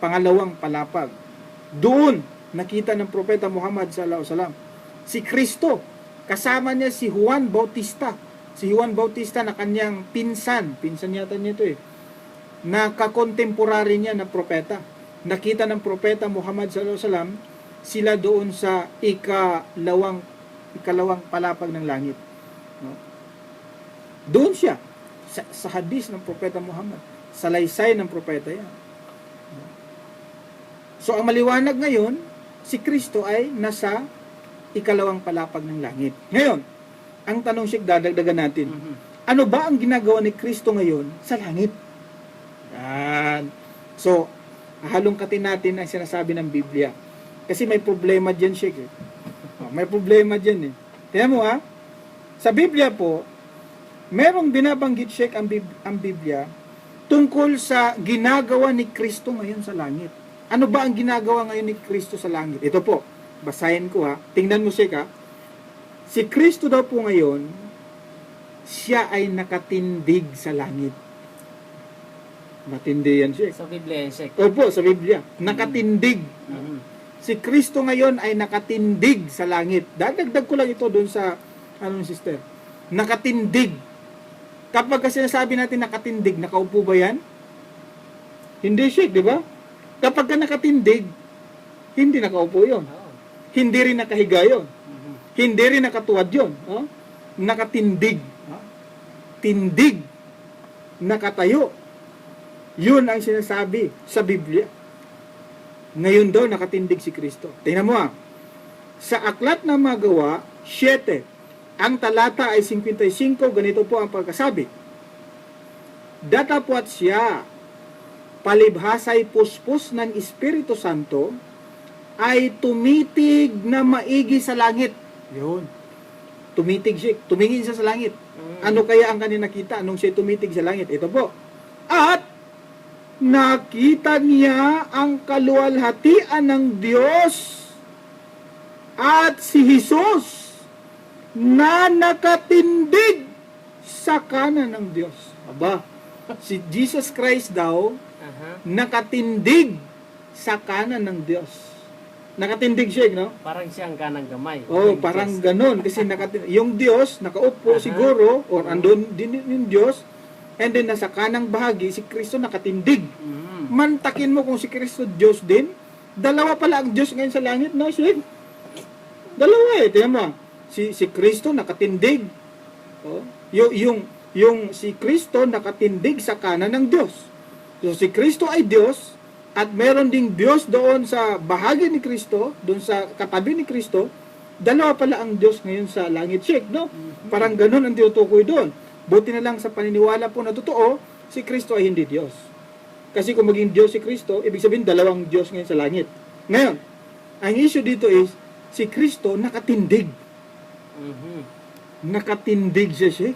B: pangalawang palapag. Doon nakita ng Propeta Muhammad sallallahu alaihi wasallam si Kristo. Kasama niya si Juan Bautista. Si Juan Bautista na kanyang pinsan yata niya ito na kakontemporary niya na propeta. Nakita ng Propeta Muhammad sallallahu alaihi wasallam sila doon sa ikalawang palapag ng langit. No? Doon siya sa hadis ng Propeta Muhammad, sa laysay ng propeta yan. So ang maliwanag ngayon, si Kristo ay nasa ikalawang palapag ng langit. Ngayon, ang tanong Sheikh, dadagdagan natin. Ano ba ang ginagawa ni Kristo ngayon sa langit? Yan. So, halongkatin natin ang sinasabi ng Biblia. Kasi may problema dyan, Sheikh. May problema dyan eh. Tingnan mo sa Biblia po, merong binabanggit, Sheikh, ang Biblia tungkol sa ginagawa ni Kristo ngayon sa langit. Ano ba ang ginagawa ngayon ni Kristo sa langit? Ito po, basahin ko Tingnan mo, Sheikh, Si Kristo daw po ngayon, siya ay nakatindig sa langit. Matindi yan, Sheikh.
D: Sa Biblia yan, Sheikh.
B: Opo, sa Biblia. Nakatindig. Si Kristo ngayon ay nakatindig sa langit. Dadagdag ko lang ito doon sa, sister? Nakatindig. Kapag kasi sinasabi natin nakatindig, nakaupo ba yan? Hindi, Sheikh, di ba? Kapag ka nakatindig, hindi nakaupo yun. Hindi rin nakahiga yun. Hindi rin nakatuwad yun. Nakatindig. Tindig. Nakatayo. Yun ang sinasabi sa Biblia. Ngayon daw nakatindig si Kristo. Tingnan mo Sa Aklat ng Magawa, 7, ang talata ay 55, ganito po ang pagkasabi. Datapwat siya, palibhasay puspos ng Espiritu Santo, ay tumitig na maigi sa langit. Yun. Tumitig siya. Tumingin siya sa langit. Ano kaya ang kanya nakita nung siya tumitig sa langit? Ito po. At nakita niya ang kaluwalhatian ng Diyos at si Jesus na nakatindig sa kanan ng Diyos. Aba, si Jesus Christ daw nakatindig sa kanan ng Diyos. Nakatindig siya, no?
D: Parang siyang kanang gamay.
B: Oh,
D: Yung
B: parang
D: chest.
B: ganun. Kasi yung Diyos, nakaupo
D: Aha.
B: siguro, or andun din yung Diyos, and then nasa kanang bahagi, si Kristo nakatindig.
D: Mhm.
B: Mantakin mo kung si Kristo Diyos din, dalawa pala ang Diyos ngayon sa langit, no, Shig? Dalawa eh, tingnan mo. Si Kristo nakatindig. Oh, yung si Kristo nakatindig sa kanan ng Diyos. So si Kristo ay Diyos, at meron ding Diyos doon sa bahagi ni Kristo, doon sa katabi ni Kristo, dalawa pala ang Diyos ngayon sa langit, Shig, no? Parang ganun ang tinutukoy doon. Buti na lang sa paniniwala po na totoo, si Kristo ay hindi Diyos. Kasi kung maging Diyos si Kristo, ibig sabihin dalawang Diyos ngayon sa langit. Ngayon, ang issue dito is, si Kristo nakatindig.
D: Mhm.
B: Nakatindig siya, Shig.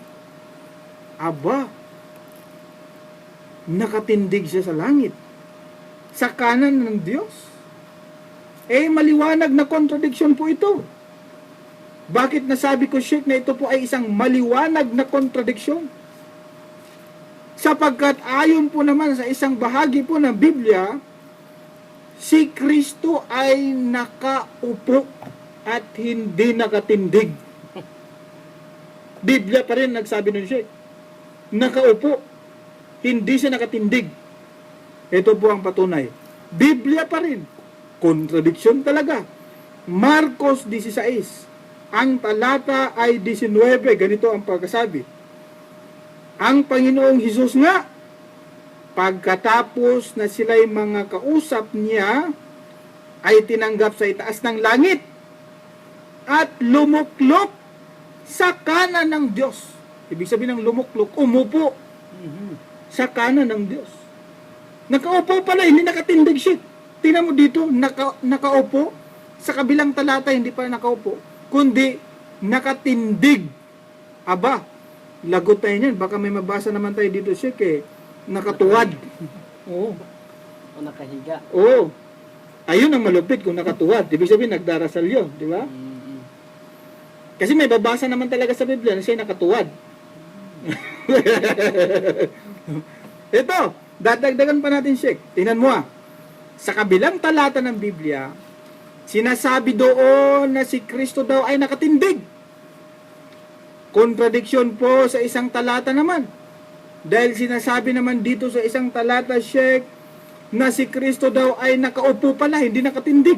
B: Aba, nakatindig siya sa langit. Sa kanan ng Diyos. Eh, maliwanag na contradiction po ito. Bakit nasabi ko, Sheikh, na ito po ay isang maliwanag na contradiction? Sapagkat ayon po naman sa isang bahagi po ng Biblia, si Kristo ay nakaupo at hindi nakatindig. Biblia pa rin nagsabi nun, Sheikh. Nakaupo, hindi siya nakatindig. Ito po ang patunay. Biblia pa rin. Contradiction talaga. Marcos 16. Ang talata ay 19. Ganito ang pagkasabi. Ang Panginoong Hesus nga, pagkatapos na sila'y mga kausap niya, ay tinanggap sa itaas ng langit at lumuklok sa kanan ng Diyos. Ibig sabihin ng lumuklok, umupo
D: Mhm.
B: sa kanan ng Diyos. Nakaupo pala, hindi nakatindig siya. Tingnan mo dito, nakaupo. Sa kabilang talata, hindi pala nakaupo, kundi nakatindig. Aba, lagot tayo niyan. Baka may mabasa naman tayo dito siya nakatuwad. Oo.
D: O nakahiga.
B: Oo. Ayun ang malupit kung nakatuwad. Ibig sabihin, nagdarasal yun. Di ba?
D: Mhm.
B: Kasi may babasa naman talaga sa Biblia na siya nakatuwad. Ito, dadagdagan pa natin, Sheikh. Tingnan mo sa kabilang talata ng Biblia, sinasabi doon na si Kristo daw ay nakatindig. Contradiction po sa isang talata naman. Dahil sinasabi naman dito sa isang talata, Sheikh, na si Kristo daw ay nakaupo pala, hindi nakatindig.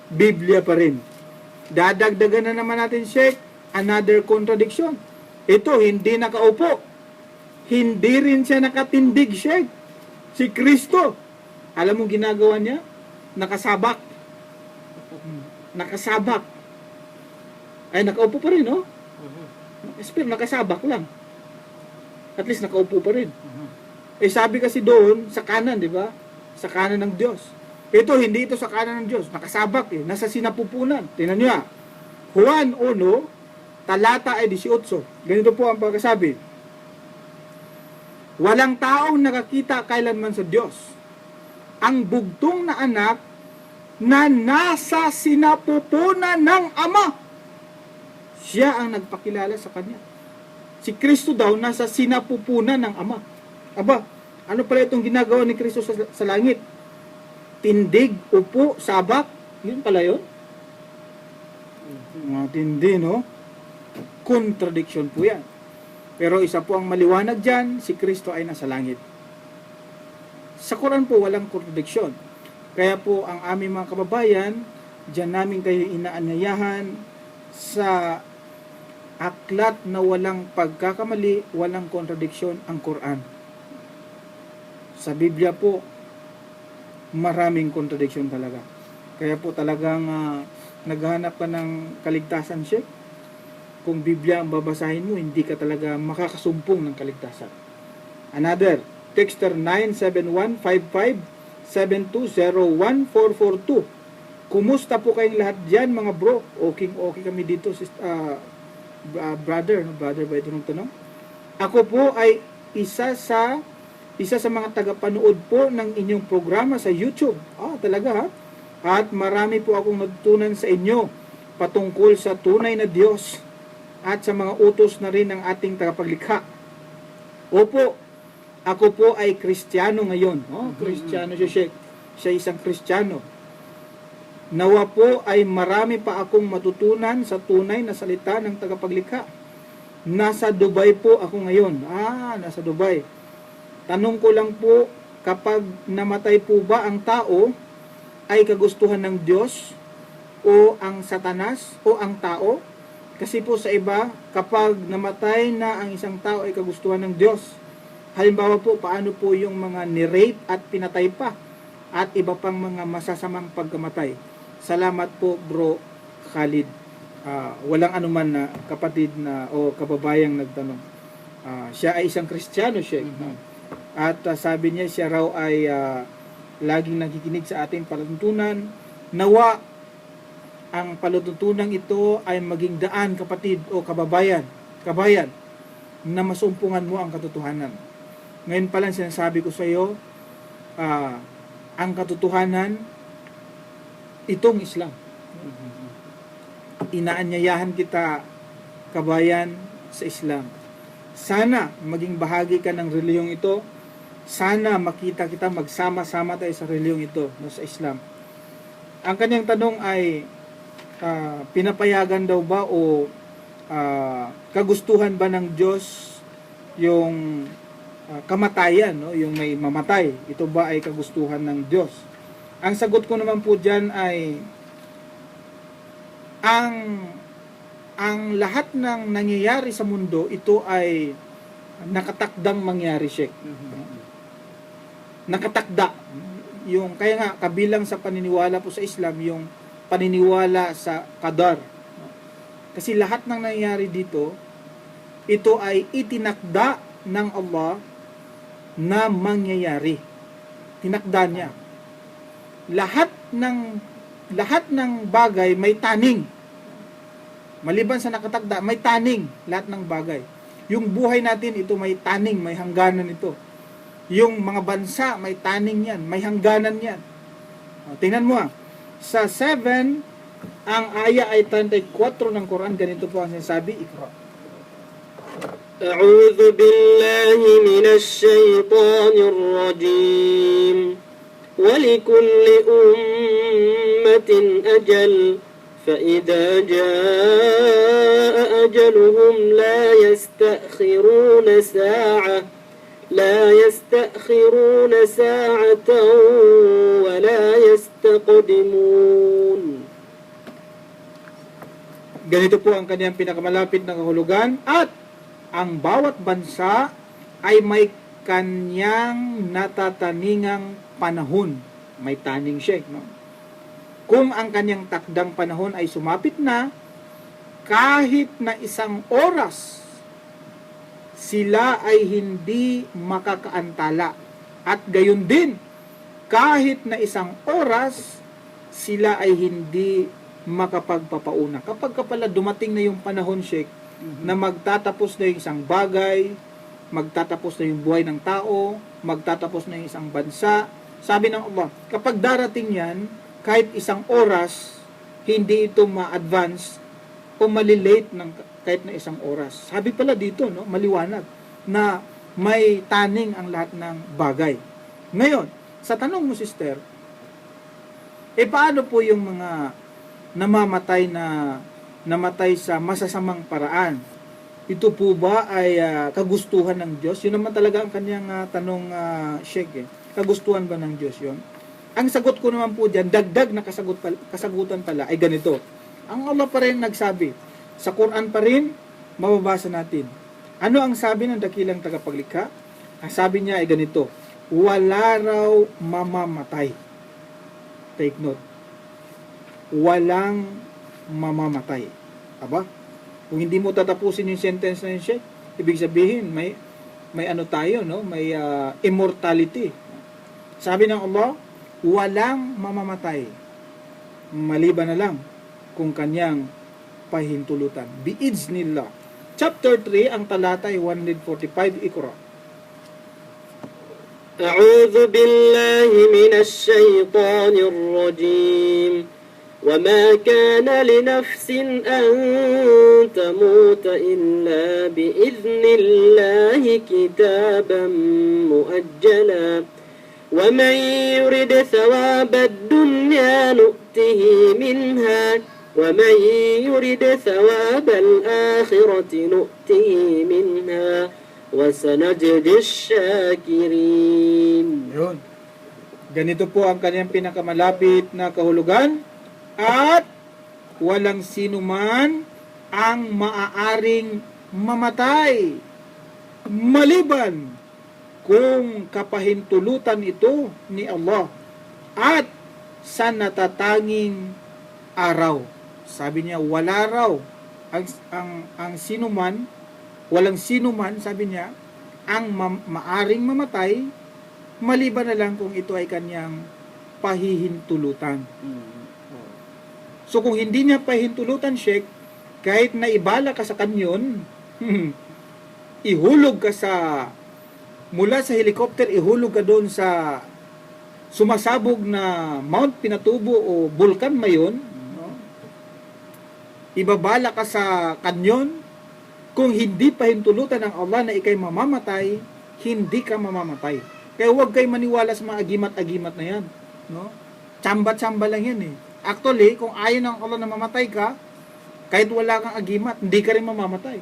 B: Biblia pa rin. Dadagdagan na naman natin, Sheikh, another contradiction. Ito, hindi nakaupo. Hindi rin siya nakatindig, Sheikh. Si Kristo. Alam mo ginagawa niya? Nakasabak. Nakasabak. Ay, nakaupo pa rin, no? Pero nakasabak lang. At least nakaupo pa rin. Eh, sabi kasi doon, sa kanan, di ba? Sa kanan ng Diyos. Ito, hindi ito sa kanan ng Diyos. Nakasabak eh. Nasa sinapupunan. Tingnan niyo Juan 1, talata ay 18. Ganito po ang pagkasabi. Walang taong nakakita kailanman sa Diyos. Ang bugtong na anak na nasa sinapupunan ng Ama. Siya ang nagpakilala sa Kanya. Si Kristo daw nasa sinapupunan ng Ama. Aba, ano pala itong ginagawa ni Kristo sa langit? Tindig, upo, sabak. Yun pala yun. Tindi, no? Contradiction po yan. Pero isa po ang maliwanag dyan, si Kristo ay nasa langit. Sa Quran po, walang contradiction. Kaya po, ang aming mga kababayan, dyan namin kayo inaanyayahan sa aklat na walang pagkakamali, walang contradiction ang Quran. Sa Biblia po, maraming contradiction talaga. Kaya po talagang naghahanap ka ng kaligtasan, Sheikh. Kung Biblia ang babasahin mo, hindi ka talaga makakasumpong ng kaligtasan. Another, Texter 97155-7201-442. Kumusta po kayong lahat dyan, mga bro? Okay kami dito, brother. Brother ba ito ng tanong? Ako po ay isa sa mga tagapanood po ng inyong programa sa YouTube. Talaga ha? At marami po akong natutunan sa inyo patungkol sa tunay na Diyos at sa mga utos na rin ng ating tagapaglikha. Opo, ako po ay Kristiyano ngayon. Kristiyano siya, Sheikh. Siya isang Kristiyano. Nawa po ay marami pa akong matutunan sa tunay na salita ng tagapaglikha. Nasa Dubai po ako ngayon. Nasa Dubai. Tanong ko lang po, kapag namatay po ba ang tao, ay kagustuhan ng Diyos o ang Satanas o ang tao? Kasi po sa iba, kapag namatay na ang isang tao ay kagustuhan ng Diyos. Halimbawa po, paano po yung mga ni-rape at pinatay pa at iba pang mga masasamang pagkamatay. Salamat po, Bro Khalid. Walang anuman na kapatid na o kababayang nagtanong. Siya ay isang Kristiyano, Sheikh. At sabi niya, siya raw ay laging nakikinig sa ating palatuntunan. Nawa ang palatuntunan ito ay maging daan, kapatid o kababayan, na masumpungan mo ang katotohanan. Ngayon pa lang sinasabi ko sa iyo, ang katotohanan, itong Islam. Inaanyayahan kita, kabayan, sa Islam. Sana maging bahagi ka ng reliyong ito. Sana makita kita, magsama-sama tayo sa reliyong ito, sa Islam. Ang kanyang tanong ay, pinapayagan daw ba o kagustuhan ba ng Diyos yung kamatayan, no? Yung may mamatay? Ito ba ay kagustuhan ng Diyos? Ang sagot ko naman po dyan ay ang lahat ng nangyayari sa mundo, ito ay nakatakdang mangyari, Sheikh. Nakatakda. Kaya nga, kabilang sa paniniwala po sa Islam, yung paniniwala sa qadar. Kasi lahat ng nangyayari dito, ito ay itinakda ng Allah na mangyayari. Tinakda niya. Lahat ng bagay may taning. Maliban sa nakatagda, may taning lahat ng bagay. Yung buhay natin, ito may taning, may hangganan ito. Yung mga bansa, may taning yan, may hangganan yan. Tingnan mo sa 7, ang aya ay 34 ng Quran, ganito po ang sinasabi, Iqra.
C: أعوذ بالله من الشيطان الرجيم ولكل أمة أجل فإذا جاء أجلهم لا يستأخرون ساعة ولا يستقدمون.
B: Ganito po ang kanyang pinakamalapit na kahulugan, at ang bawat bansa ay may kanyang natataningang panahon. May taning, Sheikh, no? Kung ang kanyang takdang panahon ay sumapit na, kahit na isang oras, sila ay hindi makakaantala. At gayon din, kahit na isang oras, sila ay hindi makapagpapauna. Kapag pala dumating na yung panahon, Sheikh, na magtatapos na yung isang bagay, magtatapos na yung buhay ng tao, magtatapos na yung isang bansa, sabi ng Allah, kapag darating yan, kahit isang oras, hindi ito ma-advance o malilate ng kahit na isang oras. Sabi pala dito, no, maliwanag, na may taning ang lahat ng bagay. Ngayon, sa tanong mo, sister, paano po yung mga namatay sa masasamang paraan? Ito po ba ay kagustuhan ng Diyos? Yun naman talaga ang kanyang tanong, Sheikh. Kagustuhan ba ng Diyos yun? Ang sagot ko naman po dyan, dagdag na kasagutan pala, ay ganito. Ang Allah pa rin nagsabi. Sa Quran pa rin, mababasa natin. Ano ang sabi ng dakilang tagapaglikha? Ang sabi niya ay ganito, wala raw mamamatay. Take note. Walang mamamatay. Aba? Kung hindi mo tatapusin yung sentence na yun, Sheikh, ibig sabihin, may ano tayo, no? May immortality. Sabi ng Allah, walang mamamatay. Maliban na lang kung kanyang pahintulutan. Biiznillah. Chapter 3, ang talata ay 145, Iqra.
C: أعوذ بالله من الشيطان الرجيم وما كان لنفس أن تموت إلا بإذن الله كتابا مؤجلا ومن يرد ثواب الدنيا نؤته منها ومن يرد ثواب الآخرة نؤته منها وسنجزي الشاكرين.
B: Yun. Ganito po ang kanyang pinakamalapit na kahulugan at walang sino man ang maaaring mamatay maliban kung kapahintulutan ito ni Allah at sa natatanging araw. Sabi niya, wala raw ang sino man, walang sino man, sabi niya, ang maaring mamatay maliban na lang kung ito ay kanyang pahihintulutan. So kung hindi niya pahihintulutan, Sheikh, kahit na ibala ka sa kanyon, ihulog ka mula sa helicopter, ihulog ka doon sa sumasabog na Mount Pinatubo o Bulkan Mayon, no? Ibabala ka sa kanyon, kung hindi pahintulutan ng Allah na ikay mamamatay, hindi ka mamamatay. Kaya huwag kayo maniwala sa mga agimat-agimat na yan. No? Tsamba-tsamba lang yan eh. Actually, kung ayaw ng Allah na mamatay ka, kahit wala kang agimat, hindi ka rin mamamatay.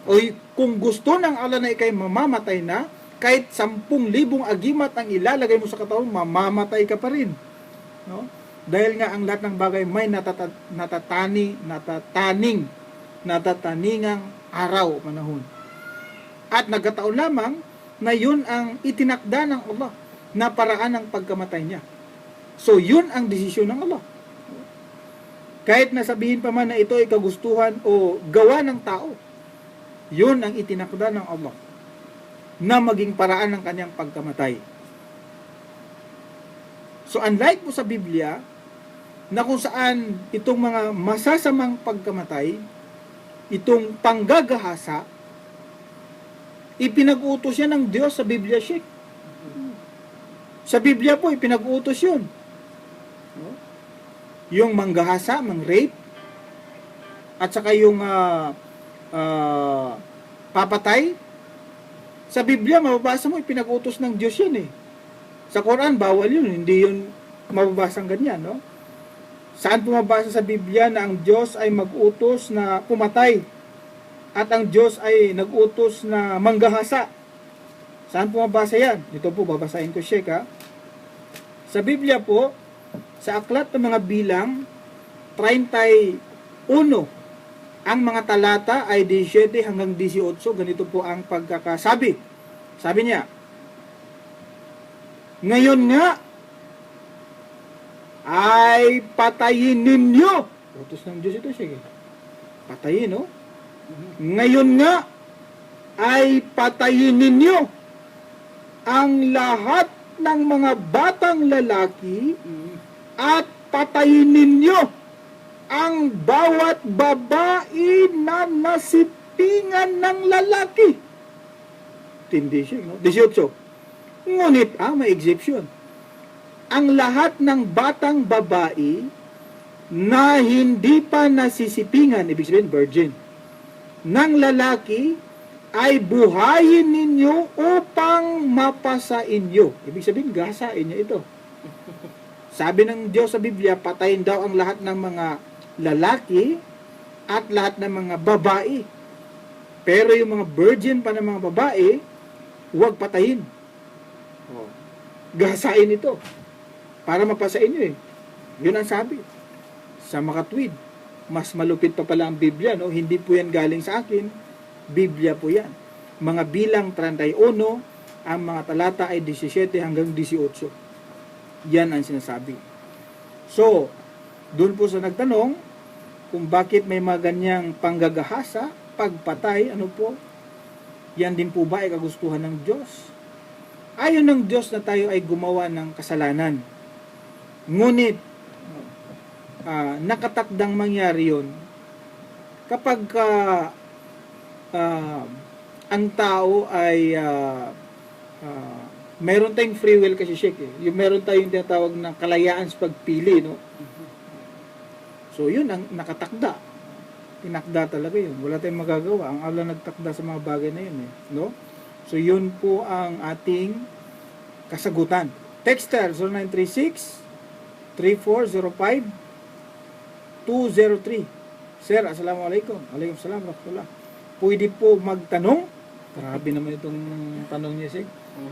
B: O kung gusto ng Allah na ikay mamamatay na, kahit 10,000 agimat ang ilalagay mo sa katawan, mamamatay ka pa rin. No? Dahil nga ang lahat ng bagay may natataningang araw o panahon. At nagkataon lamang na yun ang itinakda ng Allah na paraan ng pagkamatay niya. So yun ang desisyon ng Allah. Kahit nasabihin pa man na ito ay kagustuhan o gawa ng tao, yun ang itinakda ng Allah na maging paraan ng kanyang pagkamatay. So unlike po sa Biblia, na kung saan itong mga masasamang pagkamatay, itong panggagahasa, ipinag-utos yan ng Diyos sa Biblia, Sheikh. Sa Biblia po, ipinag-utos yun. Yung manggahasa, mang-rape, at saka yung papatay, sa Biblia, mababasa mo, ipinag-utos ng Diyos yun eh. Sa Quran, bawal yun. Hindi yun mababasang ganyan, no? Saan pumabasa sa Biblia na ang Diyos ay mag-utos na pumatay at ang Diyos ay nag-utos na manggahasa? Saan pumabasa yan? Ito po, babasahin ko, Sheikh, ha? Sa Biblia po, sa Aklat ng mga Bilang, 31, ang mga talata ay 17 hanggang 18. Ganito po ang pagkakasabi. Sabi niya, ngayon nga, ay patayin ninyo. Utos ng Diyos ito, sige. Patayin, no? Ngayon nga, ay patayin ninyo ang lahat ng mga batang lalaki at patayin ninyo ang bawat babae na nasipingan ng lalaki. Tindi siya, no? 18. Ngunit, may exception. Ang lahat ng batang babae na hindi pa nasisipingan, ibig sabihin virgin, ng lalaki ay buhayin ninyo upang mapasain nyo. Ibig sabihin, gasain niya ito. Sabi ng Diyos sa Biblia, patayin daw ang lahat ng mga lalaki at lahat ng mga babae. Pero yung mga virgin pa ng mga babae, huwag patayin. Gasain ito. Para mapasain nyo eh. Yun ang sabi. Sa makatwid. Mas malupit pa pala ang Biblia, no? Hindi po yan galing sa akin. Biblia po yan. Mga Bilang 31, ang mga talata ay 17 hanggang 18. Yan ang sinasabi. So, doon po sa nagtanong, kung bakit may mga ganyang panggagahasa, pagpatay, ano po? Yan din po ba ay kagustuhan ng Diyos? Ayon ng Diyos na tayo ay gumawa ng kasalanan. Ngunit, nakatakdang mangyari yun kapag ang tao ay meron tayong free will kasi, Sheikh, eh. Yung meron tayong tinatawag na kalayaan sa pagpili, no? So, yun ang nakatakda. Tinakda talaga yun. Wala tayong magagawa. Ang Allah nagtakda sa mga bagay na yun, eh. No? So, yun po ang ating kasagutan. Texter 0936-3405-203. Sir, assalamualaikum. Waalaikumsalam warahmatullah. Pwede po magtanong? Grabe naman itong tanong niya, Sir.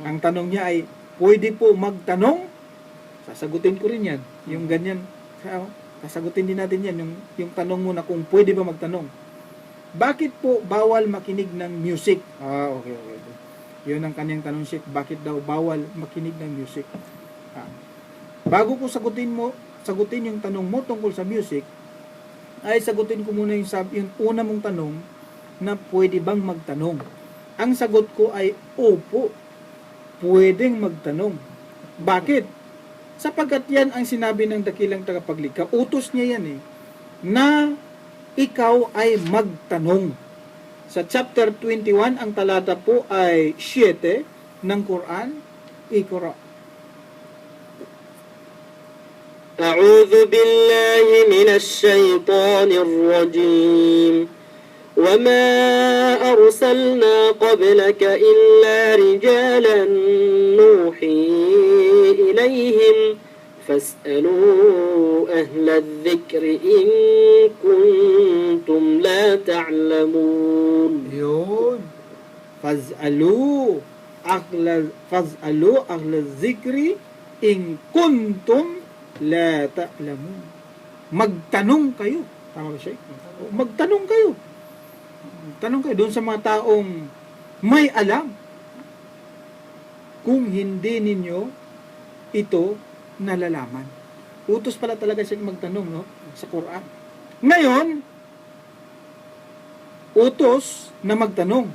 B: Ang tanong niya ay, pwede po magtanong? Sasagutin ko rin yan. Yung ganyan, sasagutin din natin yan. Yung tanong mo na kung pwede ba magtanong. Bakit po bawal makinig ng music? Okay. Yun ang kanyang tanong, Sir. Bakit daw bawal makinig ng music? Bago ko sagutin yung tanong mo tungkol sa music, ay sagutin ko muna yung una mong tanong na pwede bang magtanong. Ang sagot ko ay opo, pwedeng magtanong. Bakit? Sapagkat yan ang sinabi ng dakilang tagapaglikha. Utos niya yan na ikaw ay magtanong. Sa chapter 21, ang talata po ay 7 ng Quran. Iqra.
C: أعوذ بالله من الشيطان الرجيم وما أرسلنا قبلك إلا رجالا نوحي إليهم فاسألوا أهل الذكر إن كنتم لا تعلمون
B: Yun. Faz'alu ahla zikri in kuntum la ta'lamun. Magtanong kayo. Tama ba siya? Magtanong kayo. Magtanong kayo doon sa mga taong may alam. Kung hindi ninyo ito nalalaman. Utos pala talaga siya magtanong, no? Sa Quran. Ngayon, utos na magtanong.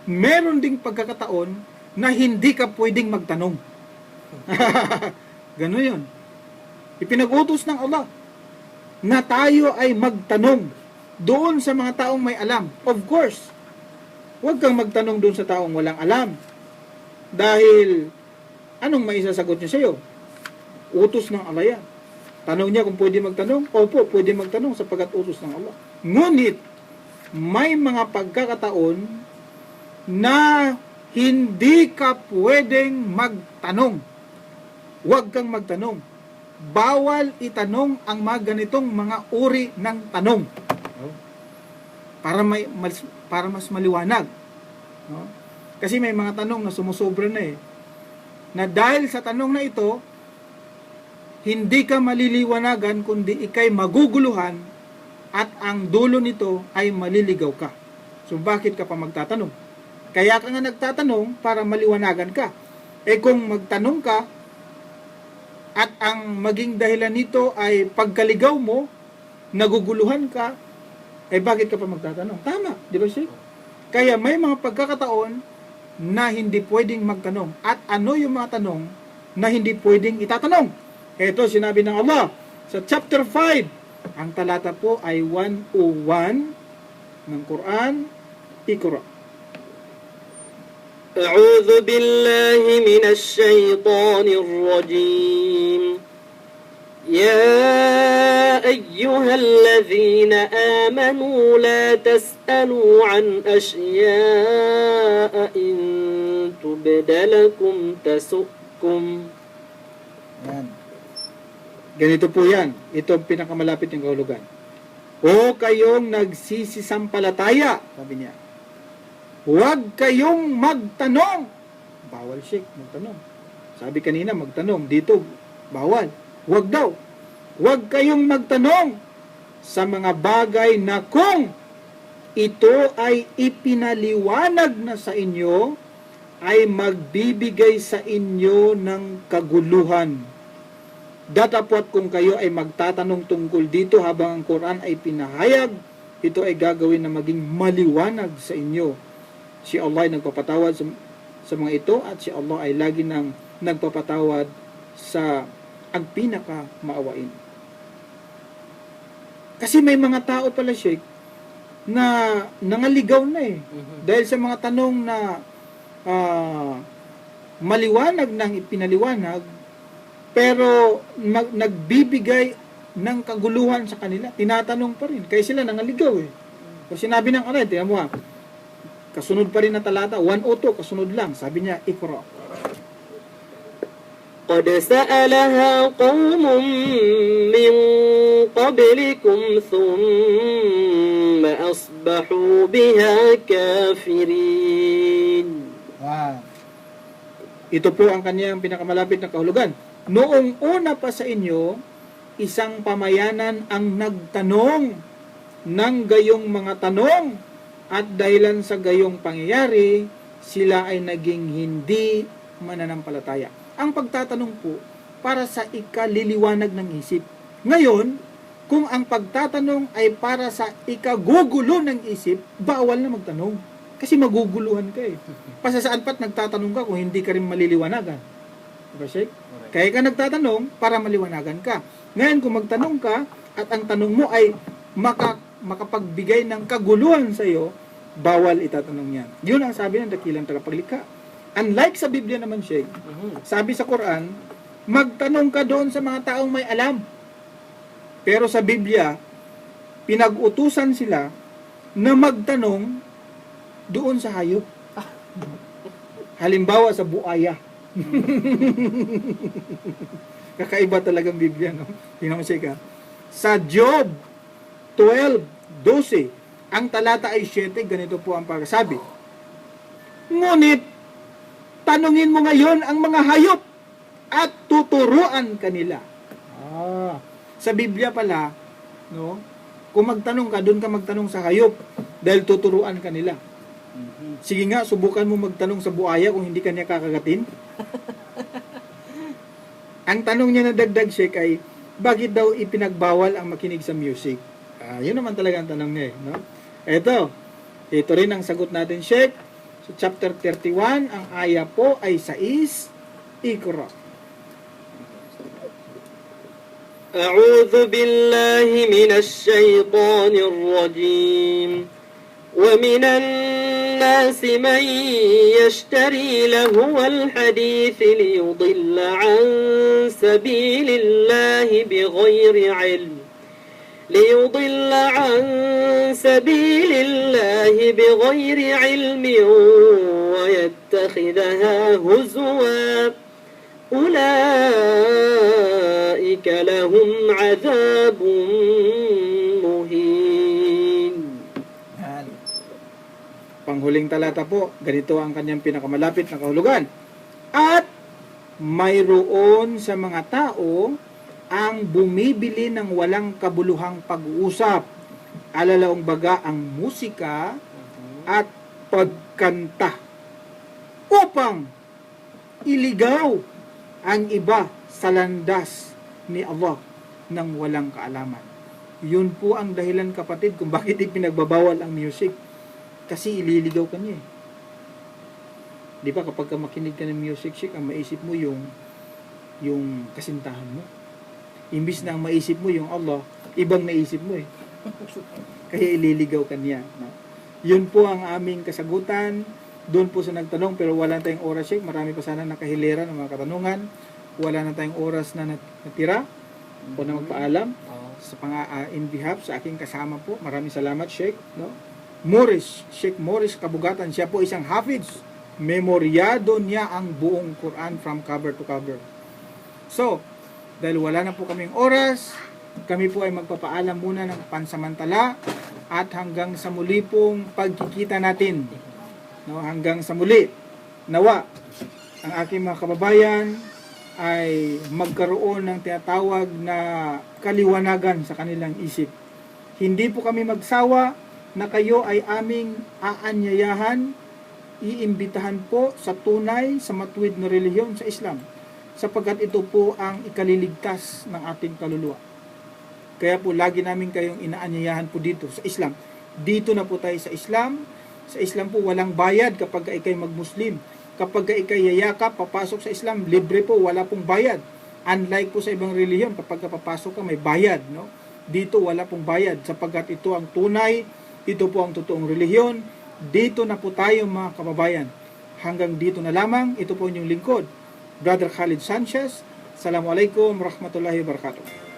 B: Meron ding pagkakataon na hindi ka pwedeng magtanong. Gano'n yun. Ipinag-utos ng Allah na tayo ay magtanong doon sa mga taong may alam. Of course, huwag kang magtanong doon sa taong walang alam. Dahil, anong maisasagot niya sa iyo? Utos ng Allah yan. Tanong niya kung pwede magtanong. Opo, pwede magtanong sapagkat utos ng Allah. Ngunit, may mga pagkakataon na hindi ka pwedeng magtanong. Huwag kang magtanong. Bawal itanong ang mga ganitong mga uri ng tanong. Para mas maliwanag. No? Kasi may mga tanong na sumusobra na na dahil sa tanong na ito, hindi ka maliliwanagan kundi ikay maguguluhan at ang dulo nito ay maliligaw ka. So bakit ka pa magtatanong? Kaya ka nga nagtatanong para maliwanagan ka. Kung magtanong ka at ang maging dahilan nito ay pagkaligaw mo, naguguluhan ka, bakit ka pa magtatanong? Tama, di ba siya? Kaya may mga pagkakataon na hindi pwedeng magtanong. At ano yung mga tanong na hindi pwedeng itatanong? Ito sinabi ng Allah sa chapter 5. Ang talata po ay 101 ng Quran. Iqra.
C: أعوذ بالله من الشيطان الرجيم يا أيها الذين آمنوا لا تسألوا عن أشياء إن تبد لكم تسؤكم.
B: Yan. Ganito po yan. Ito ang pinakamalapit ng kahulugan. O kayong nagsisisampalataya, sabi niya. Huwag kayong magtanong. Bawal siya, magtanong. Sabi kanina, magtanong. Dito, bawal. Huwag daw. Huwag kayong magtanong sa mga bagay na kung ito ay ipinaliwanag na sa inyo, ay magbibigay sa inyo ng kaguluhan. Datapwat kung kayo ay magtatanong tungkol dito habang ang Quran ay pinahayag, ito ay gagawin na maging maliwanag sa inyo. Si Allah ay nagpapatawad sa mga ito at si Allah ay lagi nang nagpapatawad sa ang pinaka maawain. Kasi may mga tao pala, Sheikh, na nangaligaw na dahil sa mga tanong na maliwanag nang ipinaliwanag pero nagbibigay ng kaguluhan sa kanila. Tinatanong pa rin. Kaya sila nangaligaw So sinabi ng Allah, tiyan mo kasunod pa rin na talata, 102, kasunod lang. Sabi niya, Iqra.
C: قد سألها قوم من قبلكم ثم أصبحوا بها كافرين.
B: Wow. Ito po ang kanyang pinakamalapit na kahulugan. Noong una pa sa inyo, isang pamayanan ang nagtanong ng gayong mga tanong at dahilan sa gayong pangyayari, sila ay naging hindi mananampalataya. Ang pagtatanong po para sa ikaliliwanag ng isip. Ngayon, kung ang pagtatanong ay para sa ikagugulo ng isip, bawal na magtanong. Kasi maguguluhan ka eh. Pasasaan pa't nagtatanong ka kung hindi ka rin maliliwanagan. Diba, Sheikh? Kaya ka nagtatanong para maliwanagan ka. Ngayon, kung magtanong ka at ang tanong mo ay makapagbigay ng kaguluhan sa iyo, bawal itatanong yan. Yun ang sabi ng dakilang tagapaglikha. Unlike sa Biblia naman, Sheikh, sabi sa Quran, magtanong ka doon sa mga taong may alam. Pero sa Biblia, pinag-utusan sila na magtanong doon sa hayop. Halimbawa sa buaya. Kakaiba talagang Biblia, no? Tingnan mo, Sheikh, ha? Sa Job 12:12, ang talata ay 7, ganito po ang pagsasabi. Ngunit, tanungin mo ngayon ang mga hayop at tuturuan kanila. Sa Biblia pala, no? Kung magtanong ka, doon ka magtanong sa hayop dahil tuturuan kanila. Sige nga, subukan mo magtanong sa buaya kung hindi kanya kakagatin. Ang tanong niya na dagdag, Sheikh, ay bakit daw ipinagbawal ang makinig sa music? Yun naman talaga ang tanong niya, no? Ito rin ang sagot natin, Sheikh. So, chapter 31, ang aya po ay 6, Iqra.
C: أعوذ بالله من الشيطان الرجيم ومن الناس من يشتري لهو الحديث ليضل عن سبيل الله بغير علم ويتخذها هزوا أولئك لهم عذاب مهين.
B: Panghuling talata po, ganito ang kanyang pinakamalapit na kahulugan. At mayroon sa mga tao ang bumibili ng walang kabuluhang pag-uusap. Alalaong baga ang musika at pagkanta upang iligaw ang iba sa landas ni Allah ng walang kaalaman. Yun po ang dahilan, kapatid, kung bakit ipinagbabawal ang music. Kasi ililigaw ka niya eh. Di ba kapag makinig ka ng music, Sheikh, ang maisip mo yung kasintahan mo. Imbis na ang maisip mo yung Allah, ibang naisip mo eh. Kaya ililigaw ka niya. No? Yun po ang aming kasagutan. Doon po sa nagtanong, pero wala na tayong oras, Sheikh. Marami pa sana nakahilera ng mga katanungan. Wala na tayong oras na natira. Po na magpaalam. Sa in behalf sa aking kasama po, maraming salamat, Sheikh. No? Sheikh Morris Kabugatan. Siya po isang hafiz. Memoryado niya ang buong Quran from cover to cover. So, dahil wala na po kaming oras, kami po ay magpapaalam muna ng pansamantala at hanggang sa muli pong pagkikita natin. No, hanggang sa muli, nawa ang aking mga kababayan ay magkaroon ng tinatawag na kaliwanagan sa kanilang isip. Hindi po kami magsawa na kayo ay aming aanyayahan, iimbitahan po sa tunay, sa matuwid na relihiyon sa Islam, sapagkat ito po ang ikaliligtas ng ating kaluluwa. Kaya po lagi namin kayong inaanyayahan po dito sa Islam. Dito na po tayo sa Islam. Sa Islam po walang bayad kapag ikay mag-Muslim. Kapag ikay yayakap, papasok sa Islam, libre po, wala pong bayad. Unlike po sa ibang relihiyon, kapag papasok ka, may bayad. No? Dito wala pong bayad sapagkat ito ang tunay, ito po ang totoong relihiyon. Dito na po tayo mga kababayan. Hanggang dito na lamang, ito po inyong lingkod, Brother Khalid Sanchez. Assalamualaikum warahmatullahi wabarakatuh.